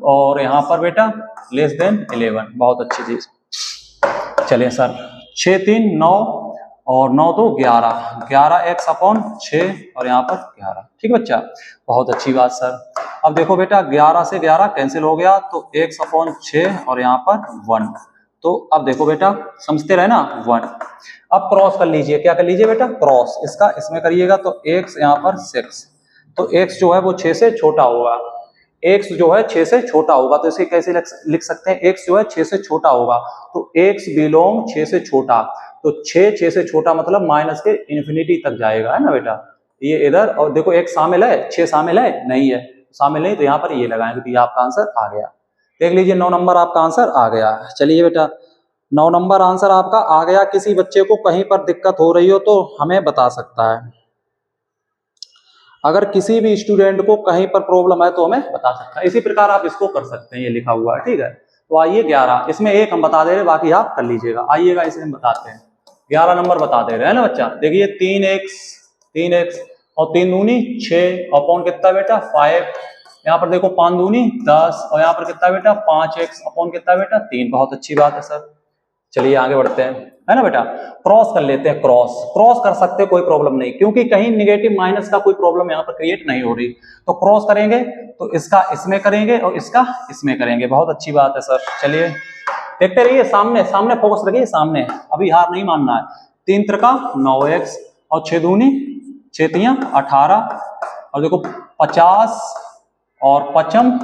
और यहाँ पर बेटा लेस देन 11। बहुत अच्छी चीज, चलिए सर 6 3 9 और 9 तो 11, 11x/6 और यहाँ पर 11। ठीक बच्चा, बहुत अच्छी बात सर। अब देखो बेटा 11 से 11 कैंसिल हो गया तो x/6 और यहाँ पर 1। तो अब देखो बेटा समझते रहे ना 1। अब क्रॉस कर लीजिए, क्या कर लीजिए बेटा, क्रॉस इसका इसमें करिएगा तो x यहाँ पर 6, तो x जो है वो 6 से छोटा होगा, x जो है 6 से छोटा होगा। तो इसे कैसे लिख सकते हैं, x जो है 6 से छोटा होगा तो x बिलोंग 6 से छोटा, तो 6 से छोटा मतलब माइनस के इन्फिनिटी तक जाएगा, है ना बेटा। ये इधर, और देखो x शामिल है, 6 शामिल है, नहीं है, शामिल नहीं, तो यहाँ पर ये लगाएंगे तो ये आपका आंसर आ गया। देख लीजिए 9 नंबर आपका आंसर आ गया। चलिए बेटा 9 नंबर आंसर आपका आ गया। किसी बच्चे को कहीं पर दिक्कत हो रही हो तो हमें बता सकता है, अगर किसी भी स्टूडेंट को कहीं पर प्रॉब्लम है तो हमें बता सकता है। इसी प्रकार आप इसको कर सकते हैं, ये लिखा हुआ है। ठीक है, तो आइए 11, इसमें एक हम बता दे रहे, बाकी आप कर लीजिएगा। आइएगा इसे हम बताते हैं, 11 नंबर बता दे रहे हैं ना बच्चा। देखिए 3x और 3 दूनी 6 और अपॉन कितना बेटा 5, यहाँ पर देखो 5 दूनी 10 और यहाँ पर कितना बेटा 5x अपॉन कितना बेटा 3। बहुत अच्छी बात है सर, चलिए आगे बढ़ते हैं, है ना बेटा। क्रॉस कर लेते हैं, क्रॉस कर सकते हैं, कोई प्रॉब्लम नहीं, क्योंकि कहीं निगेटिव माइनस का कोई प्रॉब्लम यहाँ पर क्रिएट नहीं हो रही। तो क्रॉस करेंगे तो इसका इसमें करेंगे और इसका इसमें करेंगे। बहुत अच्छी बात है सर। चलिए देखते रहिए, सामने सामने फोकस रखिए, सामने, अभी हार नहीं मानना है। 3 त्रिका 9x और 6 दूनी 6 तियां 18 और देखो 50 और 5m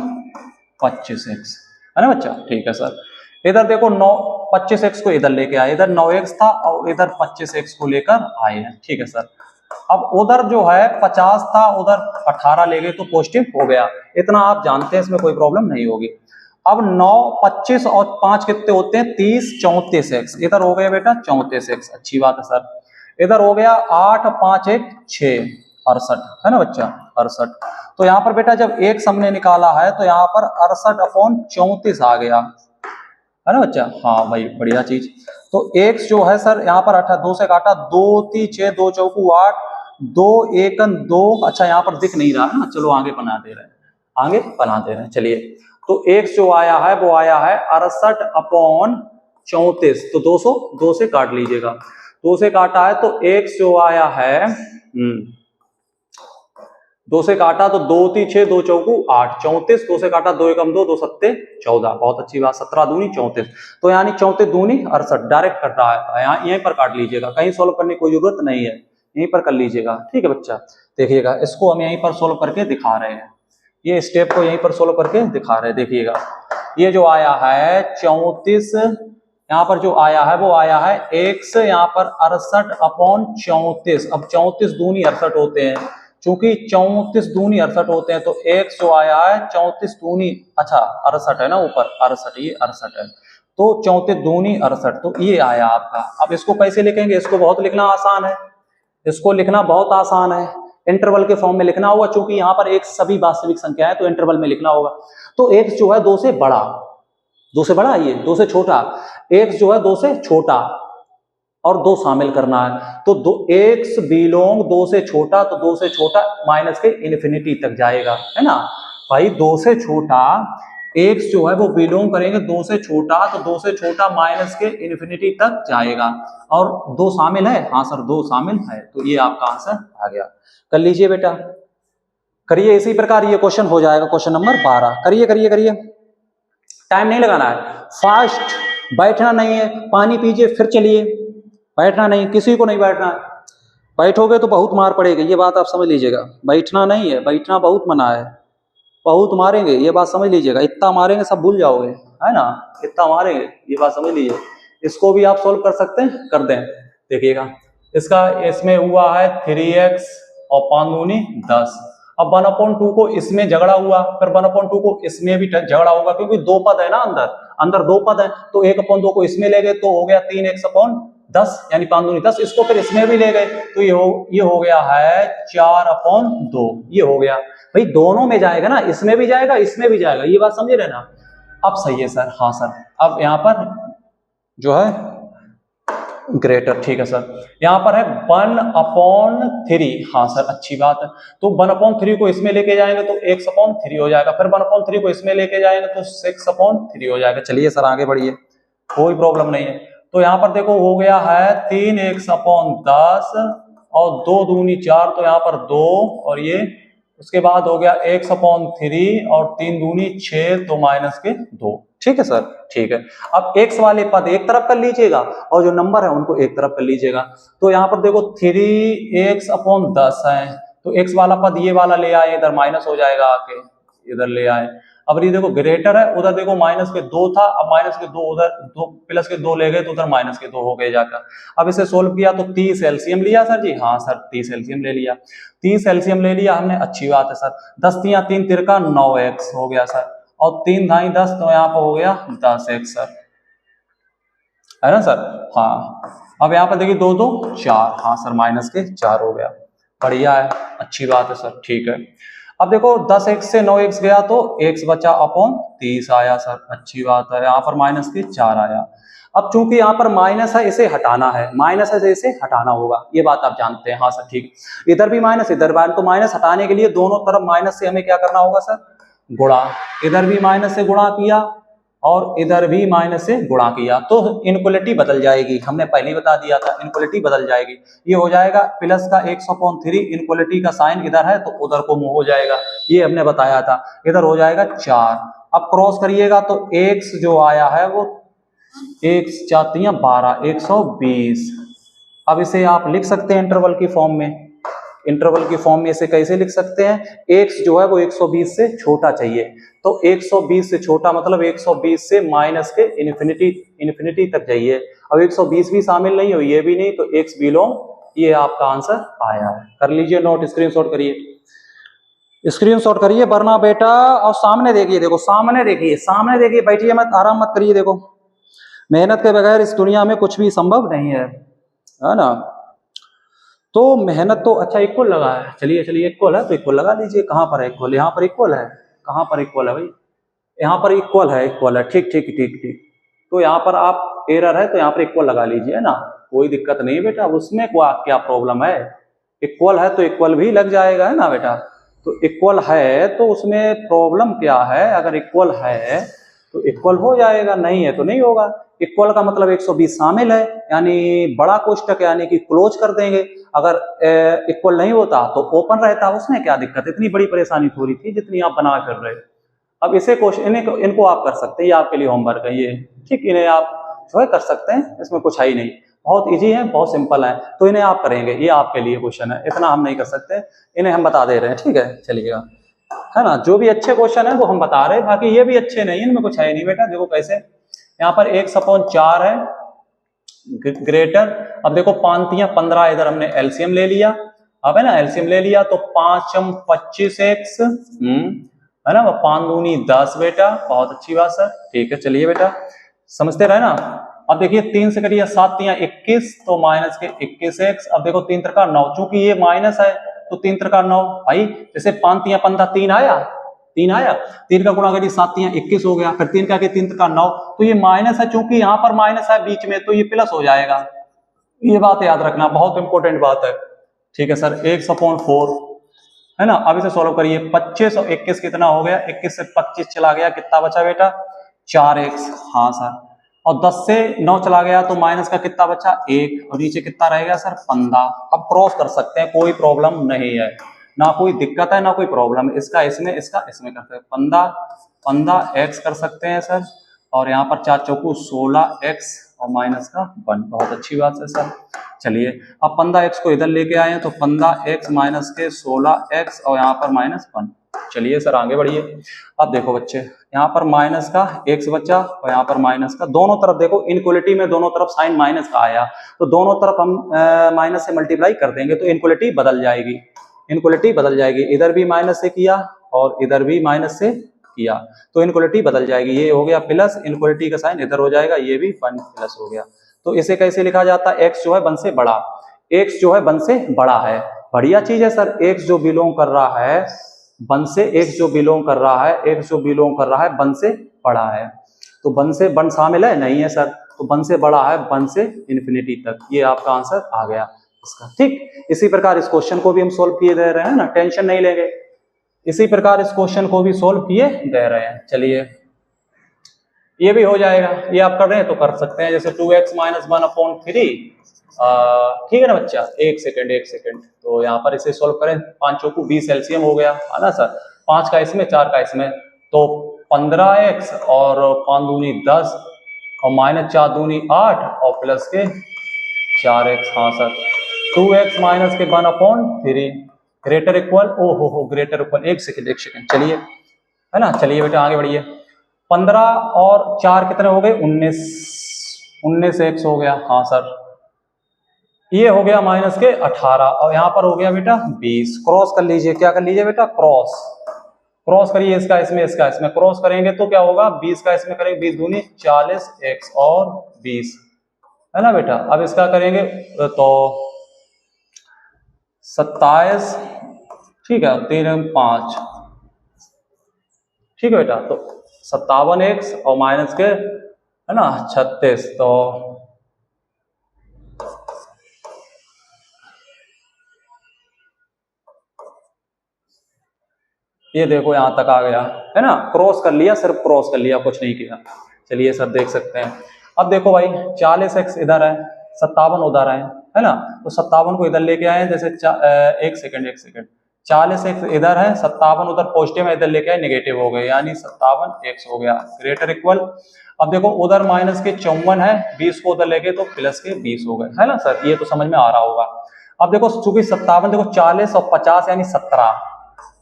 25x, है ना बच्चा। ठीक है सर। इधर देखो 25x को इधर लेके आए, इधर 9x था और इधर 25x को लेकर आए हैं। ठीक है सर। अब उधर जो है 50 था, उधर 18 ले गए तो पॉजिटिव हो गया। इतना आप जानते हैं, इसमें कोई प्रॉब्लम नहीं होगी। अब 9 25 और 5 कितने होते हैं? 30 34x। इधर हो गया बेटा 34x, अच्छी बात है सर। इधर हो गया 8 5 1 6 68, है ना बच्चा, 68। तो यहाँ पर बेटा जब एक हमने निकाला है तो यहाँ पर 68/34 आ गया, है ना बच्चा। हाँ भाई बढ़िया चीज। तो x जो है सर यहाँ पर 2 से काटा, 2 3 6 2 चौकू 8 2 1 2। अच्छा यहाँ पर दिख नहीं रहा है ना, चलो आगे बना दे रहे हैं, आगे बना दे रहे हैं। चलिए तो x जो आया है वो आया है 68/34। तो 2 से काट लीजिएगा, 2 से काटा है तो x जो आया है 2 से काटा तो 2 3 6 2 चौकू 8 34। 2 से काटा 2 1 2 2 7 14। बहुत अच्छी बात, 17 दूनी 34। तो यानी 34 दूनी 68 डायरेक्ट कट रहा है। यहाँ यहीं पर काट लीजिएगा, कहीं सोल्व करने की कोई जरूरत नहीं है, यहीं पर कर लीजिएगा। ठीक है बच्चा। देखिएगा इसको हम यहीं पर सोल्व करके दिखा रहे हैं, ये स्टेप को यहीं पर सोल्व करके दिखा रहे हैं। देखिएगा ये जो आया है 34, यहाँ पर जो आया है वो आया है x यहाँ पर 68/34। अब 34 दूनी 68 होते हैं, चूंकि 34 दूनी 68 होते हैं तो x जो आया है 34 दूनी, अच्छा 68 है ना ऊपर, 68 ये 68 है, तो 34 दूनी 68, तो ये आया आपका। अब इसको कैसे लिखेंगे? इसको बहुत लिखना आसान है, इसको लिखना बहुत आसान है, इंटरवल के फॉर्म में लिखना होगा, क्योंकि यहाँ पर एक सभी वास्तविक संख्या है तो इंटरवल में लिखना होगा। तो x जो है 2 से बड़ा, 2 से बड़ा, ये 2 से छोटा, x जो है 2 से छोटा और 2 शामिल करना है। तो x बिलोंग 2 से छोटा, तो 2 से छोटा माइनस के इन्फिनिटी तक जाएगा, है ना भाई। 2 से छोटा x जो है वो बिलोंग करेंगे 2 से छोटा, तो 2 से छोटा माइनस के इन्फिनिटी तक जाएगा। और 2 शामिल है, हाँ सर 2 शामिल है, तो ये आपका आंसर आ गया। कर लीजिए बेटा, करिए इसी प्रकार ये क्वेश्चन हो जाएगा, क्वेश्चन नंबर 12। करिए करिए करिए, टाइम नहीं लगाना है, फास्ट, बैठना नहीं है, पानी पीजिए फिर चलिए, बैठना नहीं, किसी को नहीं बैठना है। बैठोगे तो बहुत मार पड़ेगी, ये बात आप समझ लीजिएगा। बैठना नहीं है, बैठना बहुत मना है, बहुत मारेंगे, ये बात समझ लीजिएगा। इतना मारेंगे सब भूल जाओगे, है ना, इतना मारेंगे, ये बात समझ लीजिए। इसको भी आप सोल्व कर सकते हैं, कर दें। देखिएगा इसका, इसमें हुआ है 3x और 5 दूनी 10। अब 1/2 को इसमें झगड़ा हुआ, फिर 1/2 को इसमें भी झगड़ा होगा, क्योंकि 2 पद है ना, अंदर 2 पद है, तो 1/2 को इसमें ले गए तो हो गया 3x/10, यानी 5 दूनी 10। इसको फिर इसमें भी ले गए तो ये हो गया है 4/2, ये हो गया भाई। दोनों में जाएगा ना, इसमें भी जाएगा इसमें भी जाएगा, ये बात समझ रहे ना। अब सही है सर, हाँ सर। अब यहाँ पर जो है ग्रेटर, ठीक है सर, यहाँ पर है 1/3, हाँ सर अच्छी बात है। तो 1/3 को इसमें लेके जाएंगे तो x/3 हो जाएगा, फिर 1/3 को इसमें लेके जाएंगे तो 6/3 हो जाएगा। चलिए सर आगे बढ़िए, कोई प्रॉब्लम नहीं है। तो यहाँ पर देखो हो गया है 3x/10 और 2 दूनी 4, तो यहाँ पर 2 और ये, उसके बाद हो गया x/3 और 3 दूनी 6, तो माइनस के 2। ठीक है सर, ठीक है। अब x वाले पद एक तरफ कर लीजिएगा और जो नंबर है उनको एक तरफ कर लीजिएगा। तो यहाँ पर देखो 3x/10 है, तो x वाला पद ये वाला ले आए, इधर माइनस हो जाएगा, आके इधर ले आए। अब ये देखो ग्रेटर है, उधर देखो माइनस के 2 था, अब माइनस के 2 उधर, 2 प्लस के 2 ले गए तो उधर माइनस के 2 हो गए जाकर। अब इसे सोल्व किया तो 30 एलसीएम लिया सर जी, हाँ सर 30 एलसीएम ले लिया, 30 एलसीएम ले लिया हमने, अच्छी बात है सर। 10 तियां 3 तिरका 9x हो गया सर, और 3 धाई 10, तो यहाँ पर हो गया 10x सर, है ना सर। हाँ अब यहाँ पर देखिए 2 2 4, हाँ सर माइनस के 4 हो गया, बढ़िया है, अच्छी बात है सर, ठीक है। अब देखो 10x से 9x गया तो x बचा अपॉन 30 आया सर, अच्छी बात है। यहाँ पर माइनस के 4 आया। अब चूंकि यहाँ पर माइनस है, इसे हटाना है, माइनस है इसे हटाना होगा, ये बात आप जानते हैं, हाँ सर ठीक। इधर भी माइनस इधर भी, तो माइनस हटाने के लिए दोनों तरफ माइनस से हमें क्या करना होगा सर, गुणा। इधर भी माइनस से गुणा किया और इधर भी माइनस से गुणा किया तो इनक्वलिटी बदल जाएगी, हमने पहले ही बता दिया था इनक्वलिटी बदल जाएगी। ये हो जाएगा प्लस का 100/3, इनक्वलिटी का साइन इधर है तो उधर को मूव हो जाएगा, ये हमने बताया था। इधर हो जाएगा 4, अब क्रॉस करिएगा तो x जो आया है वो x 4 12, 120। अब इसे आप लिख सकते हैं इंटरवल की फॉर्म में। इंटरवल की फॉर्म में इसे कैसे लिख सकते हैं, x जो है वो 120 से छोटा चाहिए, तो 120 से छोटा मतलब 120 से माइनस के इन्फिनिटी तक जाइए। अब 120 भी शामिल नहीं हो, ये भी नहीं, तो x बिलोंग, ये आपका आंसर आया है। कर लीजिए नोट, स्क्रीनशॉट करिए, स्क्रीनशॉट करिए वरना बेटा, और सामने देखिए, देखो सामने देखिए, सामने देखिए, बैठिए मत, आराम मत करिए। देखो मेहनत के बगैर इस दुनिया में कुछ भी संभव नहीं है ना। तो मेहनत तो अच्छा इक्वल लगा है, चलिए चलिए इक्वल है तो इक्वल लगा लीजिए। कहाँ पर है इक्वल, यहाँ पर इक्वल है, कहाँ पर इक्वल है भाई, यहाँ पर इक्वल है, इक्वल है, ठीक ठीक ठीक ठीक। तो यहाँ पर आप एरर है तो यहाँ पर इक्वल लगा लीजिए ना, कोई दिक्कत नहीं बेटा, उसमें क्या प्रॉब्लम है, इक्वल है तो इक्वल भी लग जाएगा है ना बेटा। तो इक्वल है तो उसमें प्रॉब्लम क्या है, अगर इक्वल है तो इक्वल हो जाएगा, नहीं है तो नहीं होगा। इक्वल का मतलब 120 शामिल है, यानी बड़ा कोष्टक यानी कि क्लोज कर देंगे। अगर इक्वल नहीं होता तो ओपन रहता, उसमें क्या दिक्कत, इतनी बड़ी परेशानी थोड़ी थी जितनी आप बना कर रहे। अब इसे क्वेश्चन इनको आप कर सकते हैं, ये आपके लिए होमवर्क है ये, ठीक, इन्हें आप जो है कर सकते हैं, इसमें कुछ है ही नहीं, बहुत इजी है, बहुत सिंपल है, तो इन्हें आप करेंगे, ये आपके लिए क्वेश्चन है, इतना हम नहीं कर सकते, इन्हें हम बता दे रहे हैं, ठीक है चलिएगा, है ना। जो भी अच्छे क्वेश्चन है वो हम बता रहे हैं, बाकी ये भी अच्छे नहीं, इनमें कुछ है नहीं बेटा। देखो कैसे, यहाँ पर 1/4 है ग्रेटर, अब देखो 5×3 15, इधर हमने एलसीएम ले लिया, अब है ना एलसीएम ले लिया तो 5×25x, है ना, 5×2 10 बेटा, बहुत अच्छी बात सर, ठीक है चलिए बेटा, समझते रहे ना। अब देखिए 3 से करिए 7×3 21, तो माइनस के 21x, अब देखो 3×3 9, चूंकि ये माइनस है तो 3×3 9 भाई, जैसे 5×3 15 3 आया, 3 आया, 3 का गुणा करिए 7×3 21 हो गया, फिर 3 का 3×3 9, तो ये माइनस है, चूंकि यहाँ पर माइनस है बीच में तो ये प्लस हो जाएगा, ये बात याद रखना, बहुत इंपॉर्टेंट बात है, ठीक है सर। 1/4 है ना, अब इसे सोल्व करिए, 25 और 21 कितना हो गया, 21 से 25 चला गया, कितना बचा बेटा 4x, हाँ सर, और 10 से 9 चला गया तो माइनस का कितना बचा 1, और नीचे कितना रहेगा सर 15। अब क्रॉस कर सकते हैं, कोई प्रॉब्लम नहीं है, ना कोई दिक्कत है ना कोई प्रॉब्लम, इसका इसमें इसका इसमें कर सकते हैं, 15 कर सकते हैं सर, और यहाँ पर 4 चौकू 16x और माइनस का 1, बहुत अच्छी बात है सर। चलिए अब 15x को इधर लेके आए हैं तो 15x माइनस के 16x और यहाँ पर -1, चलिए सर आगे बढ़िए। अब देखो बच्चे, यहाँ पर माइनस का x बचा और यहाँ पर माइनस का, दोनों तरफ देखो इनक्वलिटी में दोनों तरफ साइन माइनस का आया, तो दोनों तरफ हम माइनस से मल्टीप्लाई कर देंगे तो इनक्वलिटी बदल जाएगी, इनक्वलिटी बदल जाएगी, इधर भी माइनस से किया और इधर भी माइनस से किया तो इनक्वलिटी बदल जाएगी, ये हो गया प्लस, इनक्वलिटी का साइन इधर हो जाएगा, ये भी 1 प्लस हो गया। तो इसे कैसे लिखा जाता है, x जो है 1 से बड़ा, x जो है 1 से बड़ा है, बढ़िया चीज है सर, x जो बिलोंग कर रहा है 1 से, x जो बिलोंग कर रहा है, x जो बिलोंग कर रहा है 1 से बड़ा है, तो 1 से 1 शामिल है नहीं है सर, तो 1 से बड़ा है 1 से इन्फिनिटी तक, ये आपका आंसर आ गया इसका, ठीक। इसी प्रकार इस क्वेश्चन को भी हम सोल्व किए दे रहे हैं ना, टेंशन नहीं लेंगे, इसी प्रकार इस क्वेश्चन को भी सोल्व किए दे रहे हैं, चलिए ये भी हो जाएगा, ये आप कर रहे हैं तो कर सकते हैं, जैसे 2x - 1/3, ठीक है ना बच्चा, एक सेकंड, तो यहाँ पर इसे सोल्व करें, 5 चौकू 20 एलसीएम हो गया है ना सर, 5 का इसमें 4 का इसमें, तो 15x और 5 दूनी 10 और -4 दूनी 8 और प्लस के 4x, हाँ सर, 2x माइनस के 1/3 ग्रेटर इक्वल, ओ हो ग्रेटर इक्वल, एक सेकंड चलिए, है ना, चलिए बेटा आगे बढ़िए। 15 और 4 कितने हो गए 19, 19 x हो गया, हाँ सर, ये हो गया माइनस के 18 और यहाँ पर हो गया बेटा 20, क्रॉस कर लीजिए, क्या कर लीजिए बेटा, क्रॉस करिए, इसका इसमें क्रॉस करेंगे तो क्या होगा, 20 का इसमें करेंगे, 20 दूनी 40x और 20, है ना बेटा। अब इसका करेंगे तो 27, ठीक है, 3 5, ठीक है बेटा, तो 57x और माइनस के, है ना 36, तो ये देखो यहाँ तक आ गया है ना, क्रॉस कर लिया, सिर्फ क्रॉस कर लिया, कुछ नहीं किया। चलिए सर देख सकते हैं। अब देखो भाई 40x इधर है, 57 उधर है ना, तो 57 को इधर लेके आए, जैसे एक सेकंड 40x इधर है, 57 उधर पॉजिटिव है, इधर लेके आए नेगेटिव हो गए, यानी 57x हो गया ग्रेटर इक्वल। अब देखो उधर माइनस के 54 है, 20 को उधर लेके तो प्लस के 20 हो गए, है ना सर, ये तो समझ में आ रहा होगा। अब देखो चूंकि 57 देखो 40 और 50 यानी 17,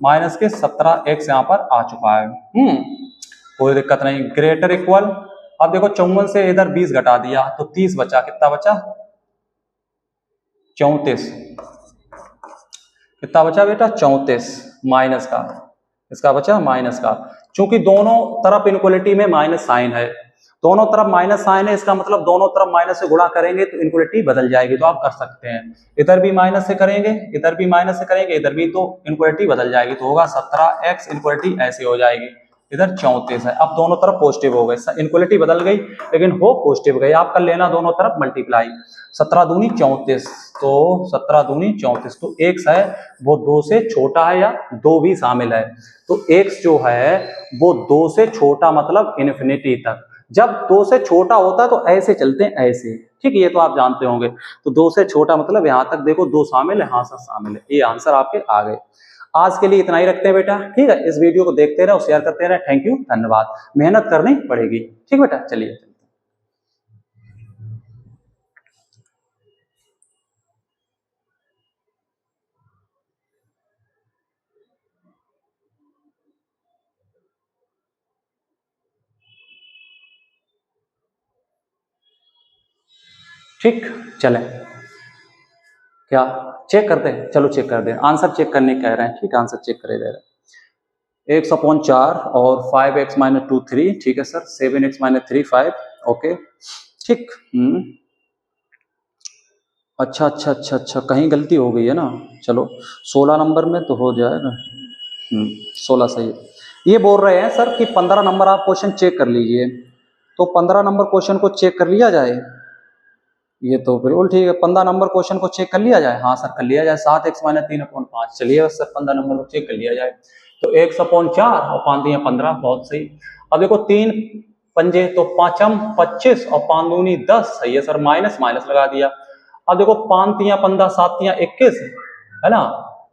माइनस के 17x यहाँ पर आ चुका है। कोई दिक्कत नहीं, ग्रेटर इक्वल। अब देखो 54 से इधर 20 घटा दिया तो 30 बचा, कितना बचा 34, कितना बचा बेटा 34 माइनस का, इसका बचा माइनस का। चूंकि दोनों तरफ इनक्वलिटी में माइनस साइन है, दोनों तरफ माइनस साइन है, इसका मतलब दोनों तरफ माइनस से गुणा करेंगे तो इनक्वलिटी बदल जाएगी, तो आप कर सकते हैं इधर भी माइनस से करेंगे, इधर भी माइनस से करेंगे, इधर भी, तो इनक्वलिटी बदल जाएगी, तो होगा 17x, इनक्वलिटी ऐसे हो जाएगी, इधर 34 है। अब दोनों तरफ पॉजिटिव हो गए, इनक्वलिटी बदल गई लेकिन हो पॉजिटिव गई, आप कर लेना दोनों तरफ मल्टीप्लाई, 17 दूनी 34, तो 17 दूनी 34, तो x है वो 2 से छोटा है या 2 भी शामिल है, तो x जो है वो 2 से छोटा मतलब इन्फिनिटी तक। जब 2 से छोटा होता है तो ऐसे चलते हैं, ऐसे, ठीक है, ये तो आप जानते होंगे। तो 2 से छोटा मतलब यहां तक देखो 2 शामिल है, हाँ सर शामिल है, ये आंसर आपके आ गए। आज के लिए इतना ही रखते हैं बेटा, ठीक है, इस वीडियो को देखते रहो, शेयर करते रहे, थैंक यू, धन्यवाद, मेहनत करनी पड़ेगी, ठीक बेटा, चलिए। ठीक, चले क्या चेक करते हैं, चलो चेक कर दें, आंसर चेक करने कह रहे हैं, ठीक है, आंसर चेक करे दे रहे हैं। 1/4 और 5x - 2 3, ठीक है सर, 7x - 3 5, ओके, ठीक। अच्छा, कहीं गलती हो गई है ना, चलो 16 नंबर में तो हो जाएगा, 16 सही है। ये बोल रहे हैं सर कि 15 नंबर आप क्वेश्चन चेक कर लीजिए, तो 15 नंबर क्वेश्चन को चेक कर लिया जाए, ये तो बिल्कुल ठीक है, 15 नंबर क्वेश्चन को चेक कर लिया जाए, हाँ सर कर लिया जाए, 7x - 3/5, चलिए बस सर 15 नंबर को चेक कर लिया जाए, तो 1/4 और 5 दिया 15, बहुत सही। अब देखो 3 पंजे तो 5m 25 और 5 दूनी 10, सही है सर, माइनस माइनस लगा दिया। अब देखो 5 तियां 15, 7 तियां 21, है ना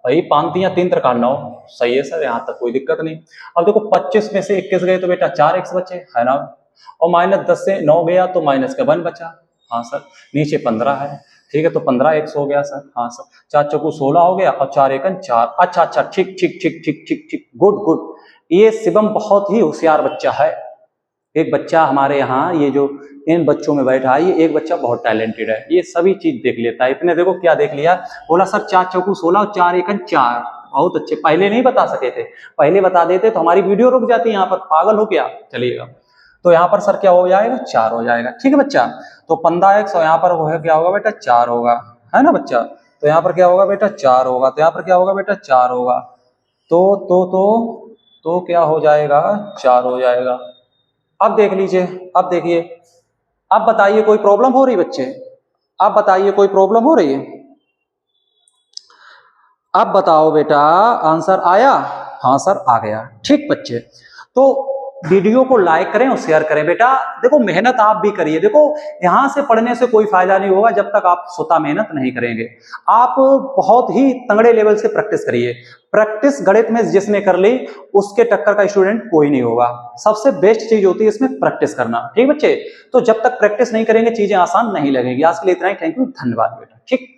भाई, 5 तियां 3 त्रिका 9, सही है सर, यहाँ तक कोई दिक्कत नहीं। अब देखो 25 में से 21 गए तो बेटा 4x बचे, है ना, और -10 से 9 गया तो माइनस का 1 बचा, हाँ सर, नीचे 15 है, ठीक है, तो 15x हो गया सर, हाँ सर, 4 चौकू 16 हो गया और 4 एकन 4, अच्छा, ठीक, गुड, ये शिवम बहुत ही होशियार बच्चा है, एक बच्चा हमारे यहाँ, ये जो इन बच्चों में बैठा है, ये एक बच्चा बहुत टैलेंटेड है, ये सभी चीज देख लेता है, इतने देखो क्या देख लिया, बोला सर 4 चौकू 16 और 4 एकन 4, बहुत अच्छे, पहले नहीं बता सके थे, पहले बता देते तो हमारी वीडियो रुक जाती, यहाँ पर पागल हो गया, चलिएगा, तो यहाँ पर सर क्या हो जाएगा 4 हो जाएगा, ठीक है बच्चा, तो 15x और यहाँ पर वो है क्या होगा बेटा 4 होगा, है ना बच्चा, तो यहाँ पर क्या होगा बेटा 4 होगा, तो यहाँ पर क्या होगा बेटा 4 होगा, तो क्या हो जाएगा 4 हो जाएगा। अब देख लीजिए, अब देखिए, अब बताइए कोई प्रॉब्लम हो रही बच्चे, अब बताइए कोई प्रॉब्लम हो रही है, अब बताओ बेटा, आंसर आया, हाँ सर आ गया, ठीक बच्चे, तो वीडियो को लाइक करें और शेयर करें बेटा, देखो मेहनत आप भी करिए, देखो यहां से पढ़ने से कोई फायदा नहीं होगा जब तक आप स्वतः मेहनत नहीं करेंगे, आप बहुत ही तगड़े लेवल से प्रैक्टिस करिए, प्रैक्टिस गणित में जिसने कर ली उसके टक्कर का स्टूडेंट कोई नहीं होगा, सबसे बेस्ट चीज होती है इसमें प्रैक्टिस करना, ठीक बच्चे, तो जब तक प्रैक्टिस नहीं करेंगे चीजें आसान नहीं लगेंगी। आज के लिए इतना ही, थैंक यू, धन्यवाद बेटा, ठीक।